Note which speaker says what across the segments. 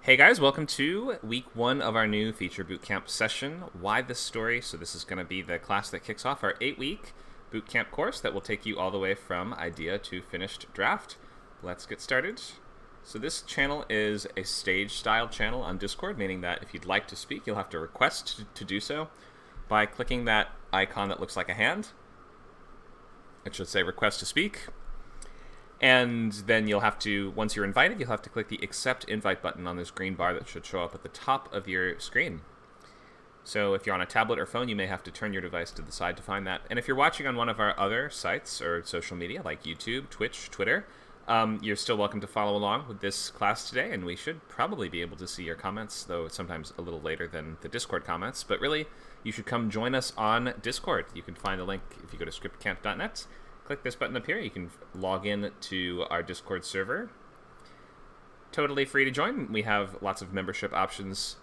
Speaker 1: Hey guys, welcome to week one of our new feature bootcamp session. Why this story? So this is going to be the class that kicks off our 8-week bootcamp course that will take you all the way from idea to finished draft. Let's get started. So this channel is a stage style channel on Discord, meaning that if you'd like to speak, you'll have to request to do so by clicking that icon that looks like a hand. It should say request to speak. And then you'll have to, once you're invited, you'll have to click the accept invite button on this green bar that should show up at the top of your screen. So if you're on a tablet or phone, you may have to turn your device to the side to find that. And if you're watching on one of our other sites or social media like YouTube, Twitch, Twitter, you're still welcome to follow along with this class today, and we should probably be able to see your comments, though it's sometimes a little later than the Discord comments. But really, you should come join us on Discord. You can find the link if you go to scriptcamp.net. Click this button up here. You can log in to our Discord server. Totally free to join. We have lots of membership options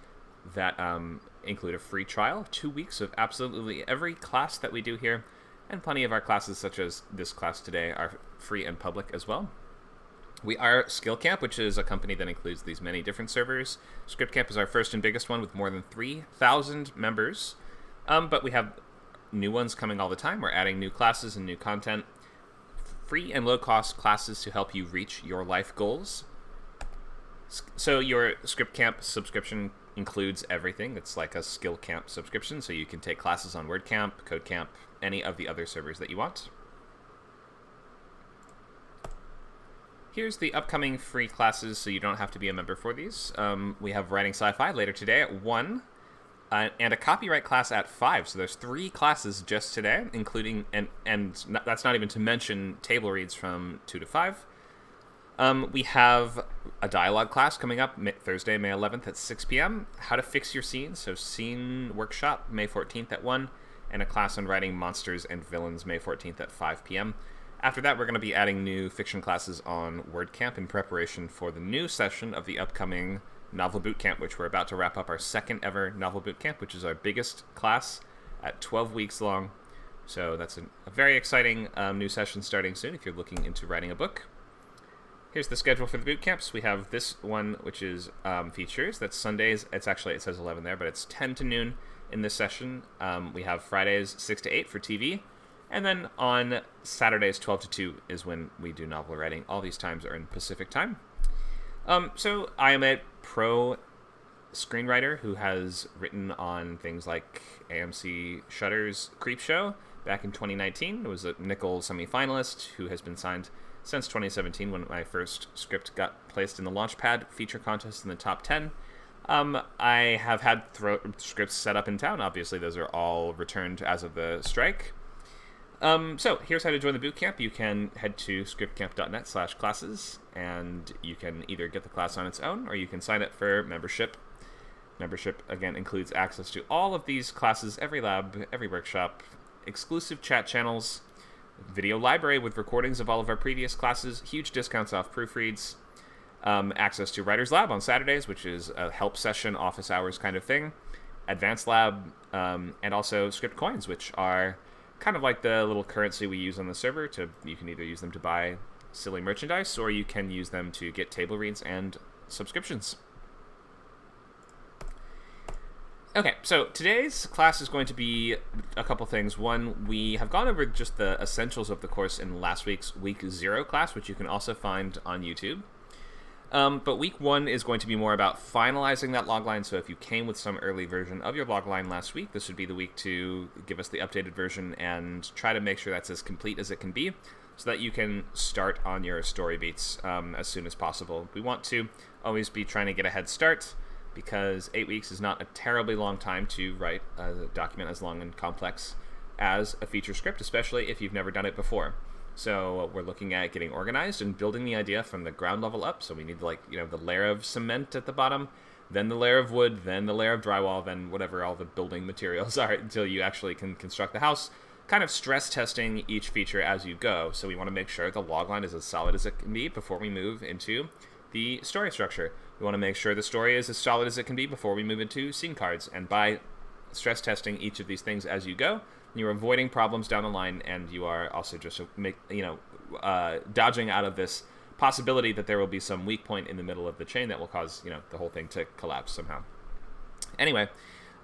Speaker 1: that include a free trial, 2 weeks of absolutely every class that we do here, and plenty of our classes, such as this class today, are free and public as well. We are SkillCamp, which is a company that includes these many different servers. ScriptCamp is our first and biggest one with more than 3,000 members, but we have new ones coming all the time. We're adding new classes and new content. Free and low-cost classes to help you reach your life goals. So your ScriptCamp subscription includes everything. It's like a SkillCamp subscription, so you can take classes on WordCamp, CodeCamp, any of the other servers that you want. Here's the upcoming free classes, so you don't have to be a member for these. We have Writing Sci-Fi later today at 1. And a copyright class at 5. So there's 3 classes just today, including, and that's not even to mention table reads from 2 to 5. We have a dialogue class coming up Thursday, May 11th at 6 p.m. How to fix your scene. So scene workshop May 14th at 1. And a class on writing monsters and villains May 14th at 5 p.m. After that, we're going to be adding new fiction classes on WordCamp in preparation for the new session of the upcoming Novel Bootcamp, which we're about to wrap up our second ever Novel Bootcamp, which is our biggest class at 12 weeks long. So that's a very exciting new session starting soon if you're looking into writing a book. Here's the schedule for the bootcamps. We have this one, which is features. That's Sundays. It says 11 there, but it's 10 to noon in this session. We have Fridays 6 to 8 for TV. And then on Saturdays 12 to 2 is when we do novel writing. All these times are in Pacific time. So I am a pro screenwriter who has written on things like AMC Shudder's Creepshow back in 2019. It was a Nickel semi-finalist who has been signed since 2017 when my first script got placed in the Launchpad feature contest in the top 10. I have had scripts set up in town. Obviously, those are all returned as of the strike. So here's how to join the bootcamp. You can head to scriptcamp.net/classes, and you can either get the class on its own, or you can sign up for membership. Membership, again, includes access to all of these classes, every lab, every workshop, exclusive chat channels, video library with recordings of all of our previous classes, huge discounts off proofreads, access to Writer's Lab on Saturdays, which is a help session, office hours kind of thing, Advanced Lab, and also script coins, which are kind of like the little currency we use on the server. You can either use them to buy silly merchandise, or you can use them to get table reads and subscriptions. Okay, so today's class is going to be a couple things. One, we have gone over just the essentials of the course in last week's Week 0 class, which you can also find on YouTube. But week 1 is going to be more about finalizing that logline. So if you came with some early version of your logline last week, this would be the week to give us the updated version and try to make sure that's as complete as it can be so that you can start on your story beats as soon as possible. We want to always be trying to get a head start because 8 weeks is not a terribly long time to write a document as long and complex as a feature script, especially if you've never done it before. So we're looking at getting organized and building the idea from the ground level up. So we need the layer of cement at the bottom, then the layer of wood, then the layer of drywall, then whatever all the building materials are until you actually can construct the house, kind of stress testing each feature as you go. So we want to make sure the logline is as solid as it can be before we move into the story structure. We want to make sure the story is as solid as it can be before we move into scene cards. And by stress testing each of these things as you go, you're avoiding problems down the line, and you are also just dodging out of this possibility that there will be some weak point in the middle of the chain that will cause, the whole thing to collapse somehow. Anyway,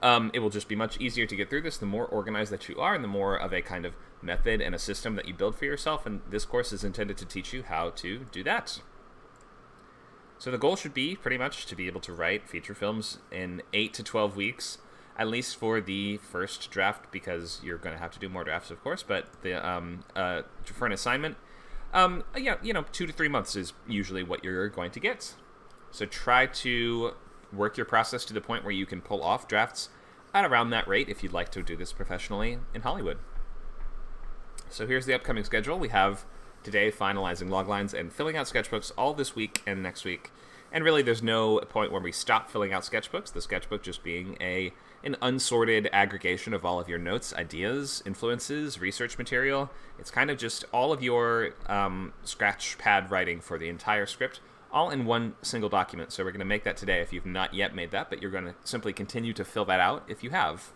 Speaker 1: it will just be much easier to get through this the more organized that you are and the more of a kind of method and a system that you build for yourself, and this course is intended to teach you how to do that. So the goal should be pretty much to be able to write feature films in 8 to 12 weeks, at least for the first draft, because you're going to have to do more drafts, of course, but for an assignment, 2 to 3 months is usually what you're going to get. So try to work your process to the point where you can pull off drafts at around that rate if you'd like to do this professionally in Hollywood. So here's the upcoming schedule. We have today finalizing loglines and filling out sketchbooks all this week and next week. And really there's no point where we stop filling out sketchbooks, the sketchbook just being an unsorted aggregation of all of your notes, ideas, influences, research material. It's kind of just all of your scratch pad writing for the entire script, all in one single document. So we're going to make that today if you've not yet made that, but you're going to simply continue to fill that out if you have.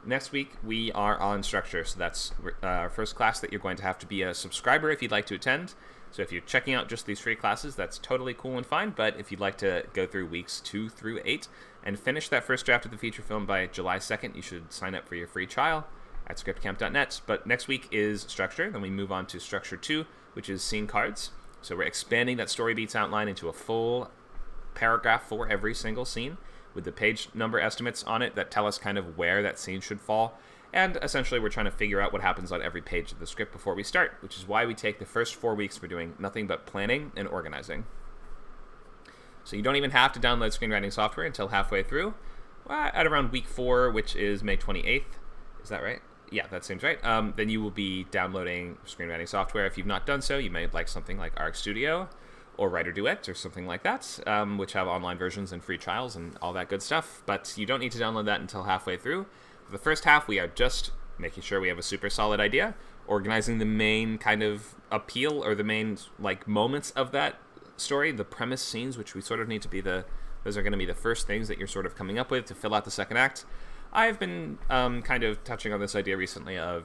Speaker 1: Next week, we are on Instructor, so that's our first class that you're going to have to be a subscriber if you'd like to attend. So if you're checking out just these free classes, that's totally cool and fine, but if you'd like to go through weeks 2 through 8 and finish that first draft of the feature film by July 2nd, you should sign up for your free trial at scriptcamp.net. But next week is Structure, then we move on to Structure 2, which is scene cards. So we're expanding that story beats outline into a full paragraph for every single scene with the page number estimates on it that tell us kind of where that scene should fall. And essentially we're trying to figure out what happens on every page of the script before we start, which is why we take the first 4 weeks for doing nothing but planning and organizing. So you don't even have to download screenwriting software until halfway through, at around week 4, which is May 28th. Is that right? Yeah, that seems right. Then you will be downloading screenwriting software. If you've not done so, you may like something like Arc Studio or Writer Duet or something like that, which have online versions and free trials and all that good stuff. But you don't need to download that until halfway through. For the first half, we are just making sure we have a super solid idea, organizing the main kind of appeal or the main moments of that story, the premise scenes, which we sort of need to be those are going to be the first things that you're sort of coming up with to fill out the second act. I've been kind of touching on this idea recently of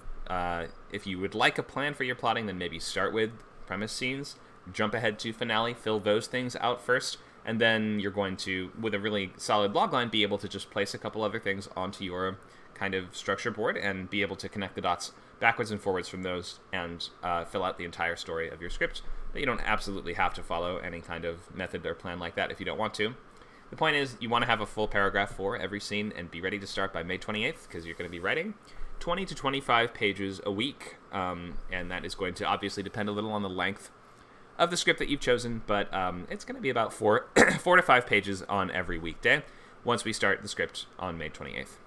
Speaker 1: if you would like a plan for your plotting, then maybe start with premise scenes, jump ahead to finale, fill those things out first, and then you're going to, with a really solid logline, be able to just place a couple other things onto your kind of structure board and be able to connect the dots backwards and forwards from those and fill out the entire story of your script. But you don't absolutely have to follow any kind of method or plan like that if you don't want to. The point is, you want to have a full paragraph for every scene and be ready to start by May 28th, because you're going to be writing 20 to 25 pages a week, and that is going to obviously depend a little on the length of the script that you've chosen, but it's going to be about 4 to 5 pages on every weekday once we start the script on May 28th.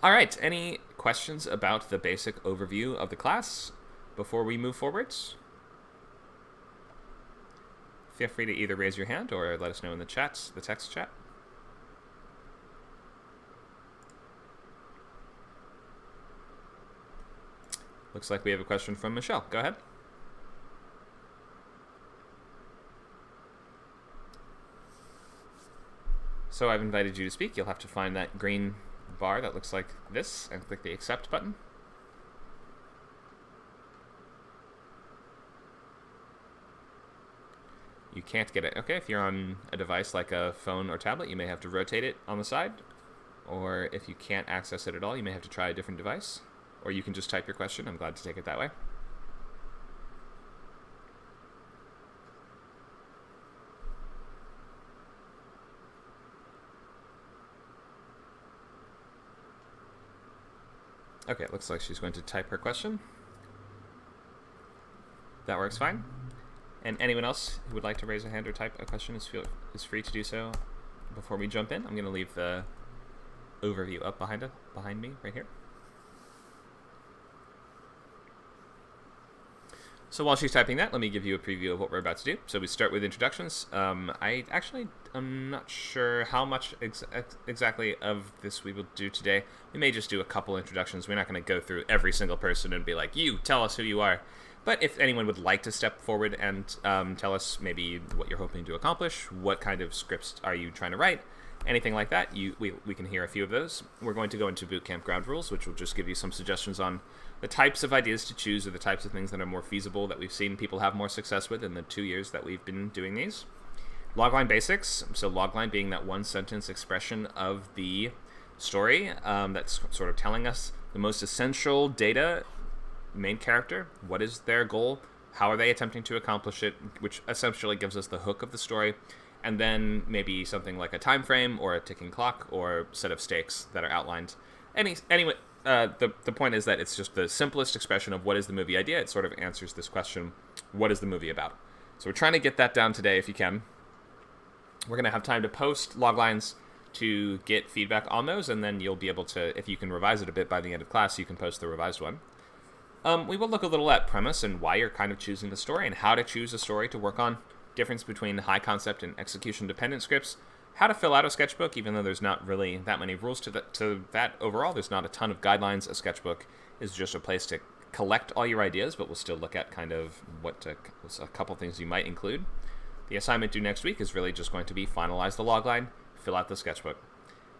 Speaker 1: All right, any questions about the basic overview of the class before we move forwards? Feel free to either raise your hand or let us know in the chat, the text chat. Looks like we have a question from Michelle. Go ahead. So I've invited you to speak. You'll have to find that green bar that looks like this and click the accept button. You can't get it. Okay, if you're on a device like a phone or tablet, you may have to rotate it on the side. Or if you can't access it at all, you may have to try a different device. Or you can just type your question. I'm glad to take it that way. Okay, it looks like she's going to type her question. That works fine. And anyone else who would like to raise a hand or type a question is free to do so before we jump in. I'm going to leave the overview up behind me right here. So while she's typing that, let me give you a preview of what we're about to do. So we start with introductions. I'm not sure how much exactly of this we will do today. We may just do a couple introductions. We're not going to go through every single person and be like, you, tell us who you are. But if anyone would like to step forward and tell us maybe what you're hoping to accomplish, what kind of scripts are you trying to write, anything like that, we can hear a few of those. We're going to go into Bootcamp ground rules, which will just give you some suggestions on the types of ideas to choose or the types of things that are more feasible that we've seen people have more success with in the 2 years that we've been doing these. Logline basics, so logline being that one sentence expression of the story that's sort of telling us the most essential data, main character, what is their goal, how are they attempting to accomplish it, which essentially gives us the hook of the story, and then maybe something like a time frame or a ticking clock or set of stakes that are outlined. Anyway, the point is that it's just the simplest expression of what is the movie idea. It sort of answers this question, what is the movie about? So we're trying to get that down today if you can. We're going to have time to post loglines to get feedback on those, and then you'll be able to, if you can revise it a bit by the end of class, you can post the revised one. We will look a little at premise and why you're kind of choosing the story and how to choose a story to work on, difference between high concept and execution dependent scripts, how to fill out a sketchbook, even though there's not really that many rules to that overall. There's not a ton of guidelines. A sketchbook is just a place to collect all your ideas, but we'll still look at kind of a couple things you might include. The assignment due next week is really just going to be finalize the logline, fill out the sketchbook.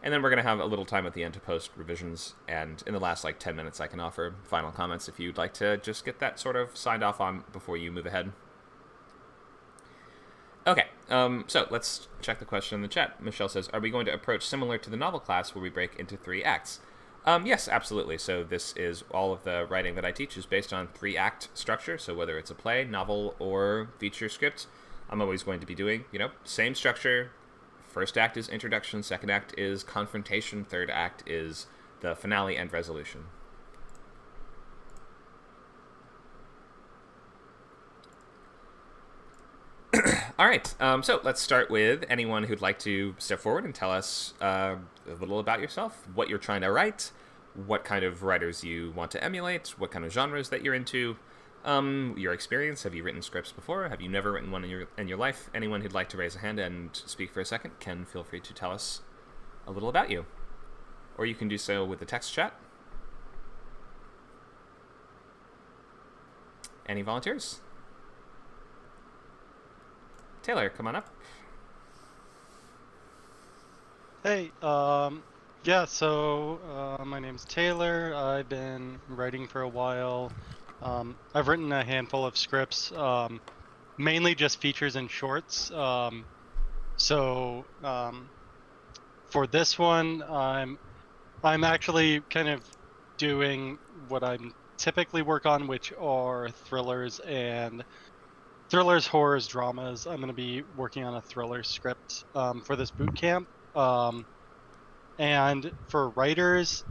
Speaker 1: And then we're going to have a little time at the end to post revisions, and in the last 10 minutes I can offer final comments if you'd like to just get that sort of signed off on before you move ahead. Okay, so let's check the question in the chat. Michelle says, are we going to approach similar to the novel class where we break into 3 acts? Yes, absolutely. So this is all of the writing that I teach is based on 3-act structure, so whether it's a play, novel, or feature script, I'm always going to be doing, same structure. First act is introduction, second act is confrontation, third act is the finale and resolution. All right, so let's start with anyone who'd like to step forward and tell us a little about yourself, what you're trying to write, what kind of writers you want to emulate, what kind of genres that you're into, your experience. Have you written scripts before? Have you never written one in your life? Anyone who'd like to raise a hand and speak for a second can feel free to tell us a little about you. Or you can do so with the text chat. Any volunteers? Taylor, come on up.
Speaker 2: Hey, my name's Taylor. I've been writing for a while. I've written a handful of scripts, mainly just features and shorts. For this one, I'm actually kind of doing what I typically work on, which are thrillers, horrors, dramas. I'm going to be working on a thriller script for this boot camp. And for writers,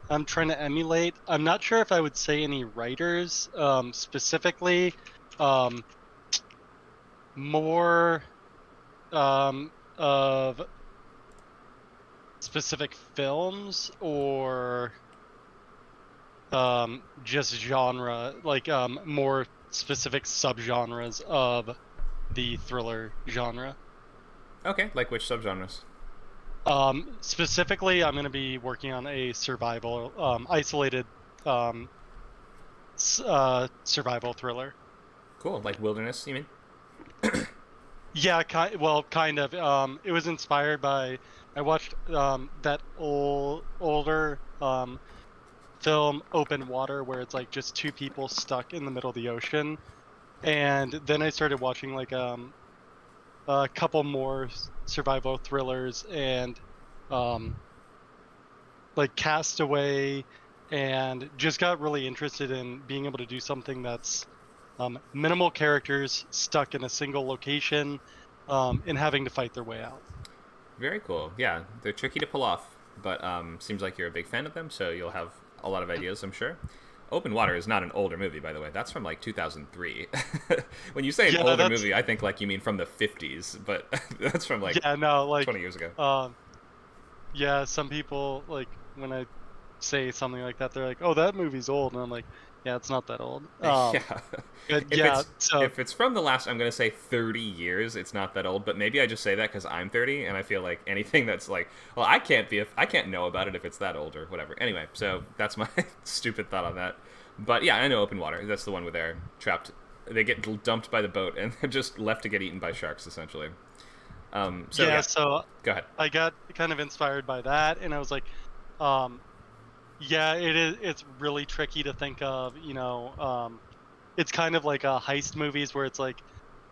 Speaker 2: I'm trying to emulate. I'm not sure if I would say any writers specifically. More of specific films or just genre, more specific subgenres of the thriller genre.
Speaker 1: Okay, like which subgenres?
Speaker 2: Specifically, I'm going to be working on a survival, isolated survival thriller.
Speaker 1: Cool, like wilderness, you mean?
Speaker 2: Yeah, kind of. It was inspired by, I watched that older film, Open Water, where it's just 2 people stuck in the middle of the ocean. And then I started watching a couple more survival thrillers and Castaway, and just got really interested in being able to do something that's minimal characters stuck in a single location and having to fight their way out.
Speaker 1: Very cool. Yeah, they're tricky to pull off, but seems like you're a big fan of them, so you'll have a lot of ideas, I'm sure. Open Water is not an older movie, by the way. That's from 2003. When you say an older movie, I think you mean from the 50s, but that's from 20 years ago.
Speaker 2: Yeah, some people, when I say something like that, they're like, oh, that movie's old, and I'm like, yeah, it's not that old.
Speaker 1: If it's from the last, I'm going to say 30 years, it's not that old, but maybe I just say that because I'm 30, and I feel like anything that's I can't know about it if it's that old or whatever. Anyway, so that's my stupid thought on that. But yeah, I know Open Water. That's the one where they're trapped. They get dumped by the boat, and they're just left to get eaten by sharks, essentially. So
Speaker 2: Yeah,
Speaker 1: yeah,
Speaker 2: so
Speaker 1: go ahead.
Speaker 2: I got kind of inspired by that, and I was like, um, yeah, it's really tricky to think of, it's kind of like heist movies where it's like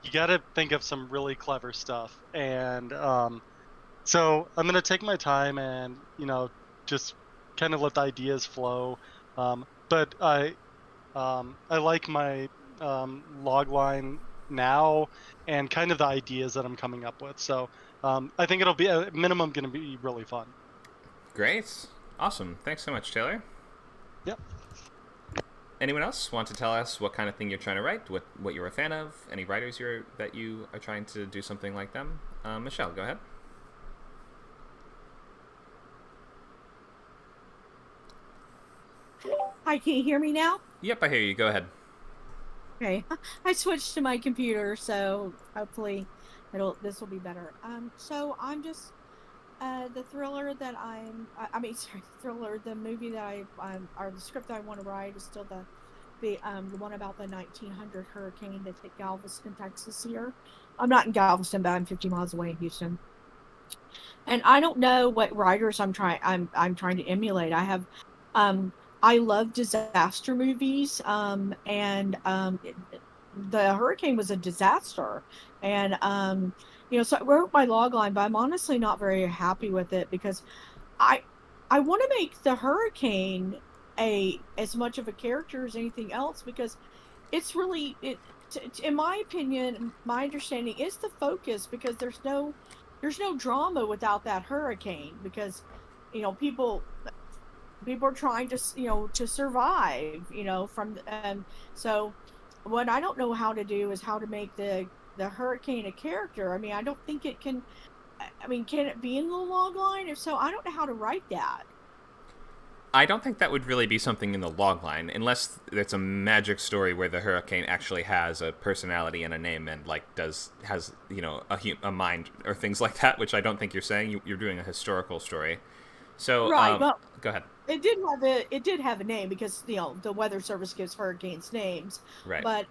Speaker 2: you got to think of some really clever stuff, and so I'm gonna take my time and just kind of let the ideas flow. But I like my logline now and kind of the ideas that I'm coming up with. So I think it'll be at minimum going to be really fun.
Speaker 1: Great, awesome. Thanks so much, Taylor.
Speaker 2: Yep.
Speaker 1: Anyone else want to tell us what kind of thing you're trying to write? What you're a fan of? Any writers that you are trying to do something like them? Michelle, go ahead.
Speaker 3: Hi, can you hear me now?
Speaker 1: Yep, I hear you. Go ahead.
Speaker 3: Okay, I switched to my computer, so hopefully this will be better. So I'm just the thriller that I mean, sorry, the thriller, the movie that or the script that I want to write is still the one about the 1900 hurricane that hit Galveston, Texas here. I'm not in Galveston, but I'm 50 miles away in Houston. And I don't know what writers I'm trying to emulate. I love disaster movies, and the hurricane was a disaster, and so I wrote my logline, but I'm honestly not very happy with it because I I want to make the hurricane a as much of a character as anything else because it's really in my opinion, my understanding is the focus because there's no drama without that hurricane because people are trying to to survive from so what I don't know how to do is how to make the hurricane a character. I mean, I don't think it can. I mean, can it be in the log line? If so, I don't know how to write that.
Speaker 1: I don't think that would really be something in the logline, unless it's a magic story where the hurricane actually has a personality and a name and has a mind or things like that, which I don't think you're saying. You're doing a historical story. So
Speaker 3: Right. Well,
Speaker 1: go ahead.
Speaker 3: it did have a name because the weather service gives hurricanes names,
Speaker 1: Right.
Speaker 3: but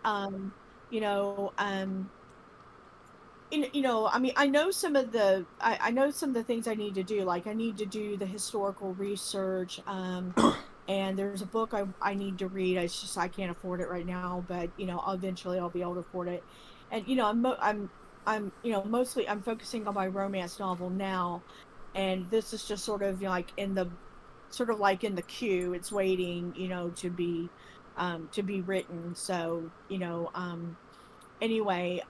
Speaker 3: you know I mean, I know some of I know some of the things I need to do. Like I need to do the historical research, and there's a book I need to read. It's just I can't afford it right now, but eventually I'll be able to afford it. And I'm mostly I'm focusing on my romance novel now, and this is just sort of like in the queue. It's waiting, to be written. So anyway.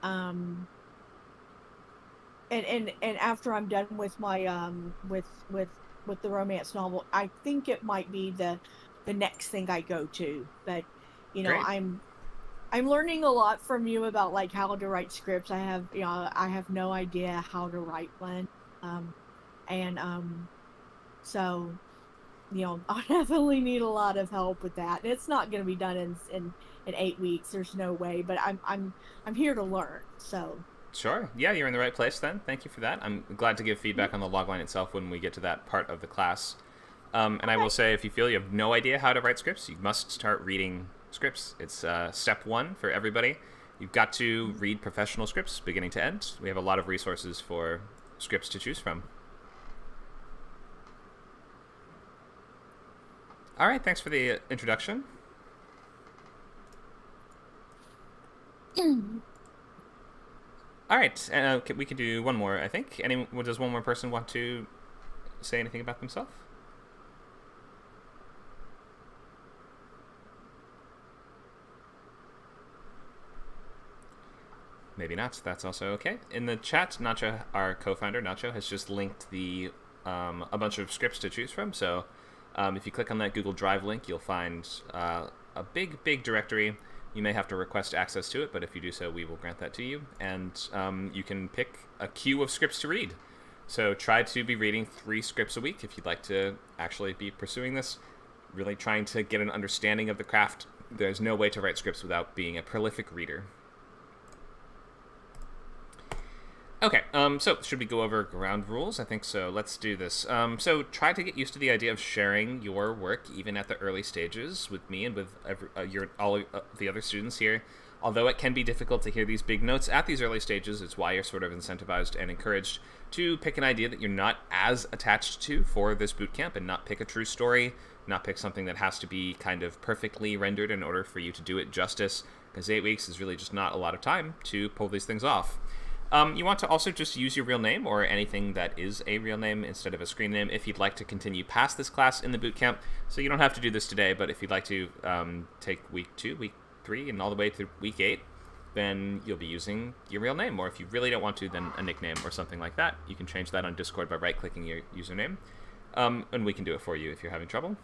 Speaker 3: And after I'm done with my with the romance novel, I think it might be the next thing I go to. But
Speaker 1: Great.
Speaker 3: I'm learning a lot from you about like how to write scripts. I have no idea how to write one, and so I definitely need a lot of help with that. And it's not going to be done in 8 weeks. There's no way. But I'm here to learn. So.
Speaker 1: Sure. Yeah, you're in the right place then. Thank you for that. I'm glad to give feedback on the logline itself when we get to that part of the class. And I will say, if you feel you have no idea how to write scripts, you must start reading scripts. It's step one for everybody. You've got to read professional scripts beginning to end. We have a lot of resources for scripts to choose from. All right, thanks for the introduction. All right, we can do one more, I think. Does one more person want to say anything about themselves? Maybe not. That's also okay. In the chat, Nacho, our co-founder, Nacho, has just linked a bunch of scripts to choose from. So if you click on that Google Drive link, you'll find a big directory. You may have to request access to it, but if you do so, we will grant that to you. And you can pick a queue of scripts to read. So try to be reading 3 scripts a week if you'd like to actually be pursuing this. Really trying to get an understanding of the craft. There's no way to write scripts without being a prolific reader. Okay, so should we go over ground rules? I think so. Let's do this. So try to get used to the idea of sharing your work even at the early stages with me and with all the other students here. Although it can be difficult to hear these big notes at these early stages, it's why you're sort of incentivized and encouraged to pick an idea that you're not as attached to for this bootcamp and not pick a true story, not pick something that has to be kind of perfectly rendered in order for you to do it justice, because 8 weeks is really just not a lot of time to pull these things off. You want to also just use your real name or anything that is a real name instead of a screen name if you'd like to continue past this class in the bootcamp. So you don't have to do this today, but if you'd like to take week 2, week 3, and all the way through week 8, then you'll be using your real name. Or if you really don't want to, then a nickname or something like that. You can change that on Discord by right-clicking your username, and we can do it for you if you're having trouble.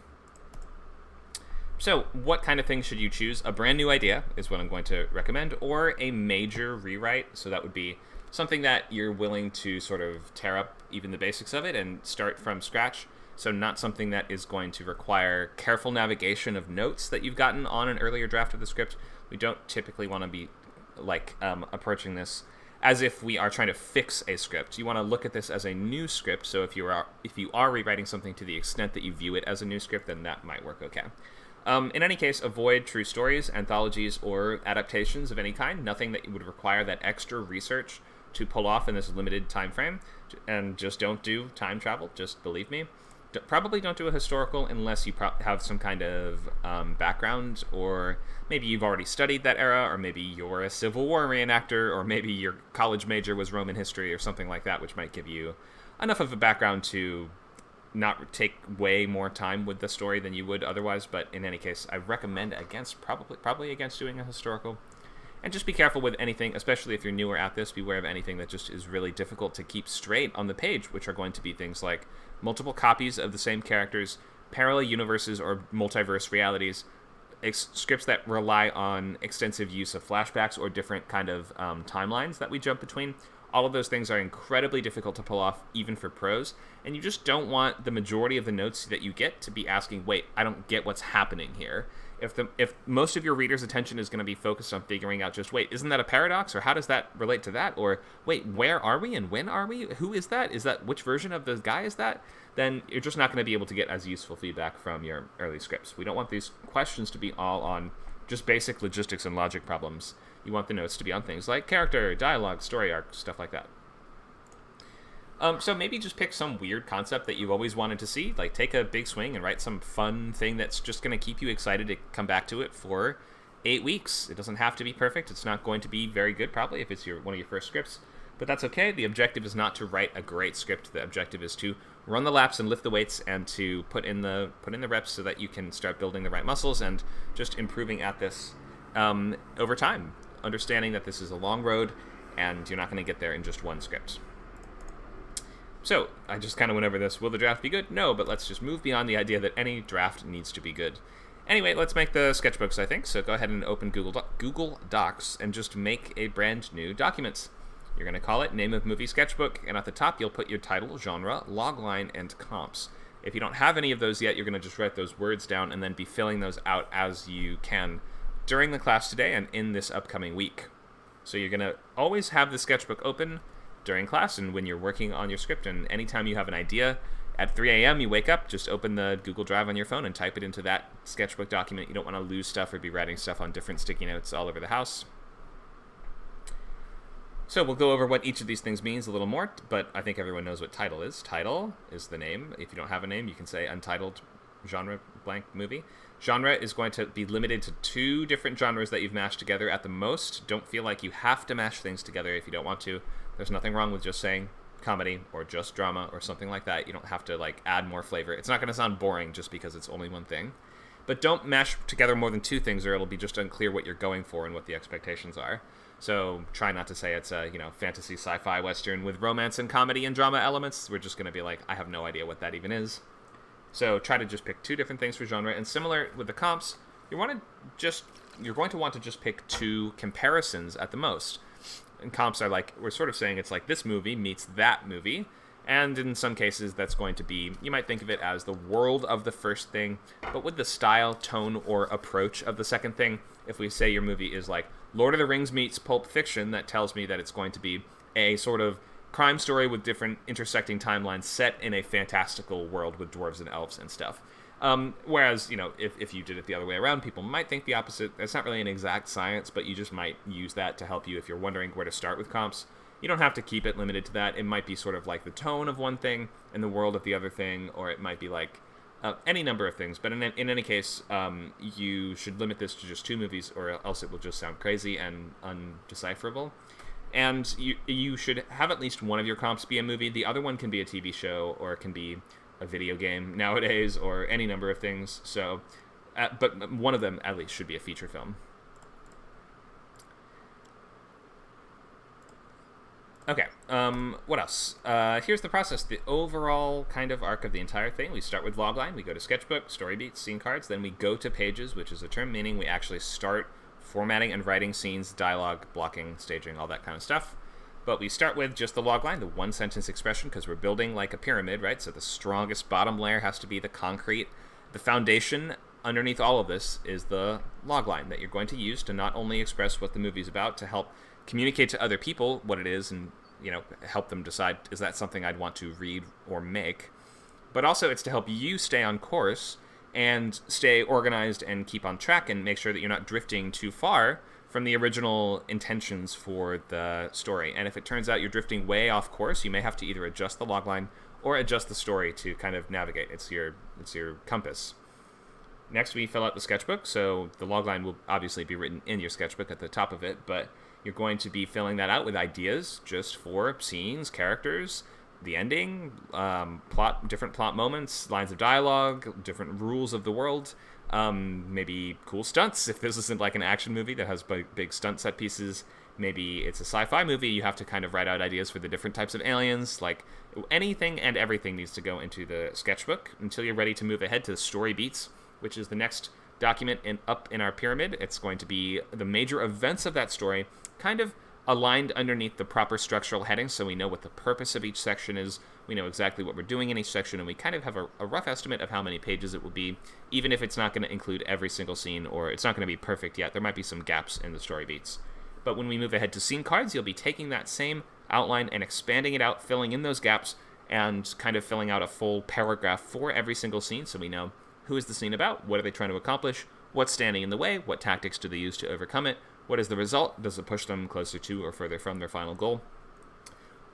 Speaker 1: So what kind of things should you choose? A brand new idea is what I'm going to recommend, or a major rewrite. So that would be something that you're willing to sort of tear up even the basics of it and start from scratch. So not something that is going to require careful navigation of notes that you've gotten on an earlier draft of the script. We don't typically want to be approaching this as if we are trying to fix a script. You want to look at this as a new script. So if you are rewriting something to the extent that you view it as a new script, then that might work okay. In any case, avoid true stories, anthologies, or adaptations of any kind. Nothing that would require that extra research to pull off in this limited time frame. And just don't do time travel. Just believe me. Probably don't do a historical unless you have some kind of background, or maybe you've already studied that era, or maybe you're a Civil War reenactor, or maybe your college major was Roman history or something like that, which might give you enough of a background to not take way more time with the story than you would otherwise. But in any case, I recommend probably against doing a historical. And just be careful with anything, especially if you're newer at this. Beware of anything that just is really difficult to keep straight on the page, which are going to be things like multiple copies of the same characters, parallel universes or multiverse realities, scripts that rely on extensive use of flashbacks or different kind of timelines that we jump between. All of those things are incredibly difficult to pull off, even for pros, and you just don't want the majority of the notes that you get to be asking, wait, I don't get what's happening here. If most of your reader's attention is going to be focused on figuring out just, wait, isn't that a paradox, or how does that relate to that, or wait, where are we and when are we? Who is that? Is that, which version of the guy is that? Then you're just not going to be able to get as useful feedback from your early scripts. We don't want these questions to be all on just basic logistics and logic problems. You want the notes to be on things like character, dialogue, story arc, stuff like that. So maybe just pick some weird concept that you've always wanted to see. Like, take a big swing and write some fun thing that's just going to keep you excited to come back to it for 8 weeks. It doesn't have to be perfect. It's not going to be very good, probably, if it's one of your first scripts. But that's okay. The objective is not to write a great script. The objective is to run the laps and lift the weights and to put in the reps so that you can start building the right muscles and just improving at this over time. Understanding that this is a long road and you're not going to get there in just one script. So, I just kind of went over this. Will the draft be good? No, but let's just move beyond the idea that any draft needs to be good. Anyway, let's make the sketchbooks, I think. So go ahead and open Google Docs and just make a brand new document. You're going to call it Name of Movie Sketchbook, and at the top you'll put your title, genre, logline, and comps. If you don't have any of those yet, you're going to just write those words down and then be filling those out as you can during the class today and in this upcoming week. So you're going to always have the sketchbook open during class and when you're working on your script, and anytime you have an idea at 3 a.m. you wake up, just open the Google Drive on your phone and type it into that sketchbook document. You don't want to lose stuff or be writing stuff on different sticky notes all over the house. So we'll go over what each of these things means a little more, but I think everyone knows what title is. Title is the name. If you don't have a name, you can say untitled genre blank movie. Genre is going to be limited to 2 different genres that you've mashed together at the most. Don't feel like you have to mash things together if you don't want to. There's nothing wrong with just saying comedy or just drama or something like that. You don't have to add more flavor. It's not going to sound boring just because it's only one thing. But don't mash together more than 2 things or it'll be just unclear what you're going for and what the expectations are. So try not to say it's a, fantasy, sci-fi, western with romance and comedy and drama elements. We're just going to be like, I have no idea what that even is. So try to just pick 2 different things for genre. And similar with the comps, you're going to want to just pick 2 comparisons at the most. And comps are we're sort of saying it's like this movie meets that movie. And in some cases, that's going to be, you might think of it as the world of the first thing, but with the style, tone, or approach of the second thing. If we say your movie is like Lord of the Rings meets Pulp Fiction, that tells me that it's going to be a sort of crime story with different intersecting timelines set in a fantastical world with dwarves and elves and stuff. Whereas, if you did it the other way around, people might think the opposite. It's not really an exact science, but you just might use that to help you if you're wondering where to start with comps. You don't have to keep it limited to that. It might be sort of like the tone of one thing and the world of the other thing, or it might be like any number of things. But in any case, you should limit this to just 2 movies, or else it will just sound crazy and undecipherable. And you should have at least one of your comps be a movie. The other one can be a TV show, or it can be a video game nowadays, or any number of things. So, but one of them at least should be a feature film. Okay, what else? Here's the process, the overall kind of arc of the entire thing. We start with logline, we go to sketchbook, story beats, scene cards, then we go to pages, which is a term meaning we actually start formatting and writing scenes, dialogue, blocking, staging, all that kind of stuff. But we start with just the logline, the one-sentence expression, because we're building like a pyramid, right? So the strongest bottom layer has to be the concrete. The foundation underneath all of this is the logline that you're going to use to not only express what the movie's about, to help communicate to other people what it is and, help them decide, is that something I'd want to read or make? But also it's to help you stay on course and stay organized and keep on track and make sure that you're not drifting too far from the original intentions for the story. And if it turns out you're drifting way off course, you may have to either adjust the logline or adjust the story to kind of navigate. It's your compass. Next, we fill out the sketchbook. So the logline will obviously be written in your sketchbook at the top of it, but you're going to be filling that out with ideas just for scenes, characters, the ending, different plot moments, lines of dialogue, different rules of the world, maybe cool stunts. If this isn't like an action movie that has big stunt set pieces, maybe it's a sci-fi movie. You have to kind of write out ideas for the different types of aliens. Like anything and everything needs to go into the sketchbook until you're ready to move ahead to the story beats, which is the next document up in our pyramid. It's going to be the major events of that story, kind of aligned underneath the proper structural heading, so we know what the purpose of each section is, we know exactly what we're doing in each section, and we kind of have a rough estimate of how many pages it will be, even if it's not going to include every single scene, or it's not going to be perfect yet. There might be some gaps in the story beats. But when we move ahead to scene cards, you'll be taking that same outline and expanding it out, filling in those gaps, and kind of filling out a full paragraph for every single scene, so we know who is the scene about, what are they trying to accomplish, what's standing in the way, what tactics do they use to overcome it, what is the result, does it push them closer to or further from their final goal.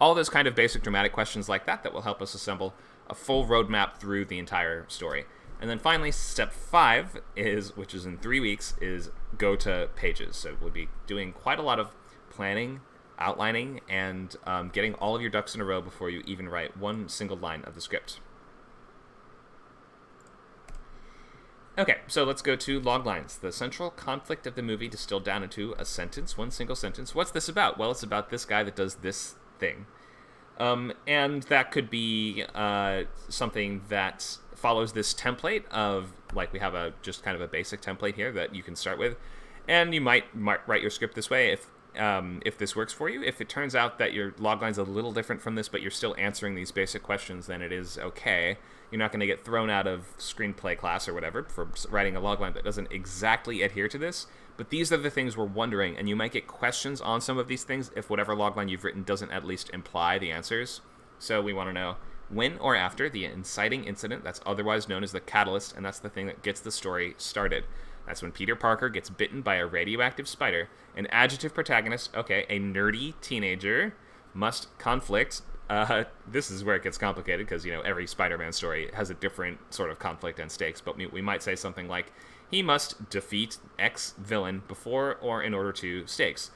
Speaker 1: All those kind of basic dramatic questions like that will help us assemble a full roadmap through the entire story. And then finally, step 5 which is in 3 weeks, is go to pages. So we'll be doing quite a lot of planning, outlining, and getting all of your ducks in a row before you even write one single line of the script. Okay, so let's go to loglines. The central conflict of the movie distilled down into a sentence, one single sentence. What's this about? Well, it's about this guy that does this thing. And that could be something that follows this template of, like, we have just kind of a basic template here that you can start with. And you might write your script this way if this works for you. If it turns out that your logline's a little different from this, but you're still answering these basic questions, then it is okay. You're not going to get thrown out of screenplay class or whatever for writing a logline that doesn't exactly adhere to this. But these are the things we're wondering, and you might get questions on some of these things if whatever logline you've written doesn't at least imply the answers. So we want to know when or after the inciting incident, that's otherwise known as the catalyst, and that's the thing that gets the story started. That's when Peter Parker gets bitten by a radioactive spider. An adjective protagonist, okay, a nerdy teenager, must conflict. This is where it gets complicated because, every Spider-Man story has a different sort of conflict and stakes, but we might say something like, he must defeat X villain before or in order to stakes.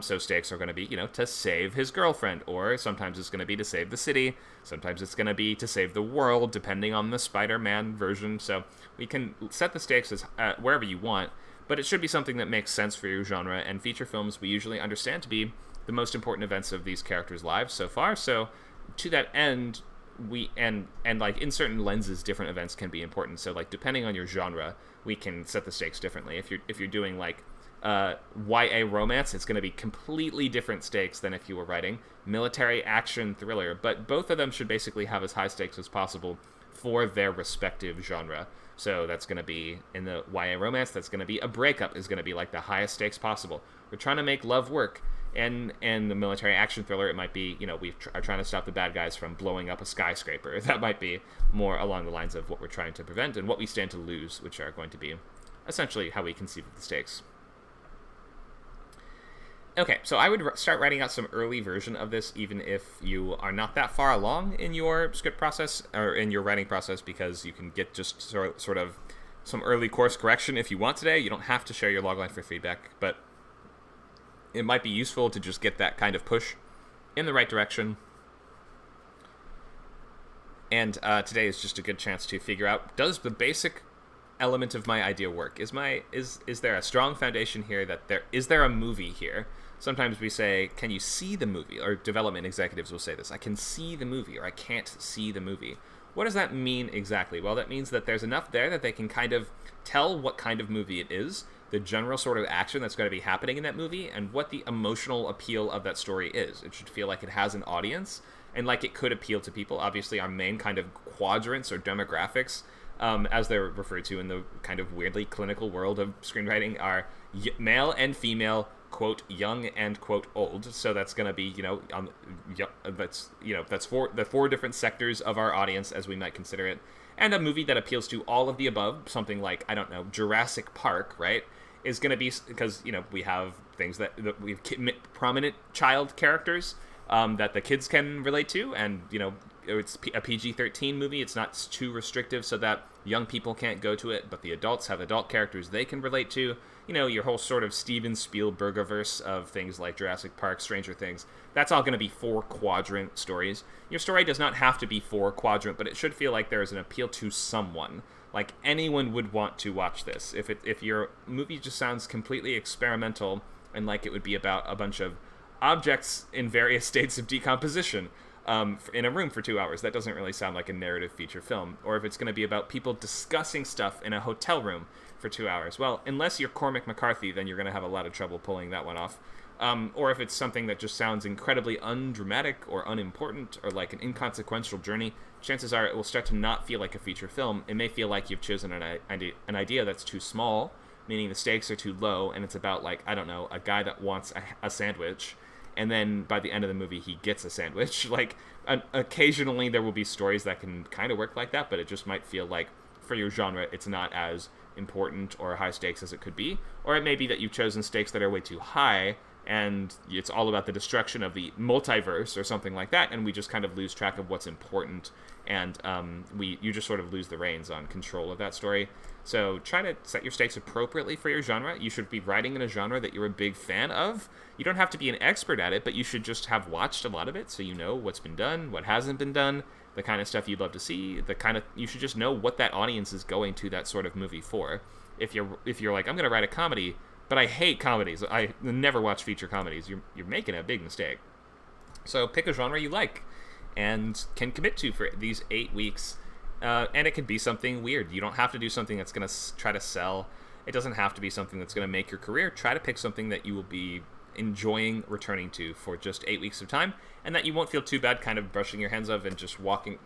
Speaker 1: So stakes are going to be, to save his girlfriend, or sometimes it's going to be to save the city, sometimes it's going to be to save the world, depending on the Spider-Man version. So we can set the stakes as wherever you want, but it should be something that makes sense for your genre, and feature films we usually understand to be the most important events of these characters' lives so far. So to that end, like in certain lenses, different events can be important. So like depending on your genre, we can set the stakes differently. If you're doing like YA romance, it's going to be completely different stakes than if you were writing military action thriller. But both of them should basically have as high stakes as possible for their respective genre. So that's going to be, in the YA romance, that's going to be a breakup is going to be like the highest stakes possible. We're trying to make love work. And the military action thriller, it might be, we are trying to stop the bad guys from blowing up a skyscraper. That might be more along the lines of what we're trying to prevent and what we stand to lose, which are going to be essentially how we conceive of the stakes. Okay, so I would start writing out some early version of this, even if you are not that far along in your script process or in your writing process, because you can get just sort of some early course correction if you want today. You don't have to share your logline for feedback, but it might be useful to just get that kind of push in the right direction. And today is just a good chance to figure out, does the basic element of my idea work? Is there a strong foundation here that is there a movie here? Sometimes we say, can you see the movie? Or development executives will say this, I can see the movie, or I can't see the movie. What does that mean exactly? Well, that means that there's enough there that they can kind of tell what kind of movie it is, the general sort of action that's going to be happening in that movie, and what the emotional appeal of that story is. It should feel like it has an audience, and like it could appeal to people. Obviously, our main kind of quadrants or demographics, as they're referred to in the kind of weirdly clinical world of screenwriting, are male and female, quote, young and quote, old. So that's going to be, that's the four different sectors of our audience, as we might consider it. And a movie that appeals to all of the above, something like, I don't know, Jurassic Park, right, is going to be, because, we have things that we have prominent child characters that the kids can relate to, and, it's a PG-13 movie. It's not too restrictive so that young people can't go to it, but the adults have adult characters they can relate to. Your whole sort of Steven Spielberg-averse of things like Jurassic Park, Stranger Things, that's all going to be 4-quadrant stories. Your story does not have to be 4-quadrant, but it should feel like there is an appeal to someone. Like, anyone would want to watch this. If your movie just sounds completely experimental and like it would be about a bunch of objects in various states of decomposition, in a room for 2 hours, that doesn't really sound like a narrative feature film. Or if it's going to be about people discussing stuff in a hotel room for 2 hours, well, unless you're Cormac McCarthy, then you're going to have a lot of trouble pulling that one off. Or if it's something that just sounds incredibly undramatic or unimportant or like an inconsequential journey, chances are it will start to not feel like a feature film. It may feel like you've chosen an idea that's too small, meaning the stakes are too low, and it's about, like, I don't know, a guy that wants a sandwich, and then by the end of the movie he gets a sandwich. Like, occasionally there will be stories that can kind of work like that, but it just might feel like, for your genre, it's not as important or high stakes as it could be. Or it may be that you've chosen stakes that are way too high, and it's all about the destruction of the multiverse or something like that, and we just kind of lose track of what's important, and you just sort of lose the reins on control of that story. So try to set your stakes appropriately for your genre. You should be writing in a genre that you're a big fan of. You don't have to be an expert at it, but you should just have watched a lot of it, so you know what's been done, what hasn't been done, the kind of stuff you'd love to see, you should just know what that audience is going to that sort of movie for. If you're like, I'm going to write a comedy, but I hate comedies, I never watch feature comedies, you're making a big mistake. So pick a genre you like and can commit to for these 8 weeks. And it can be something weird. You don't have to do something that's going to try to sell. It doesn't have to be something that's going to make your career. Try to pick something that you will be enjoying returning to for just 8 weeks of time, and that you won't feel too bad kind of brushing your hands of and just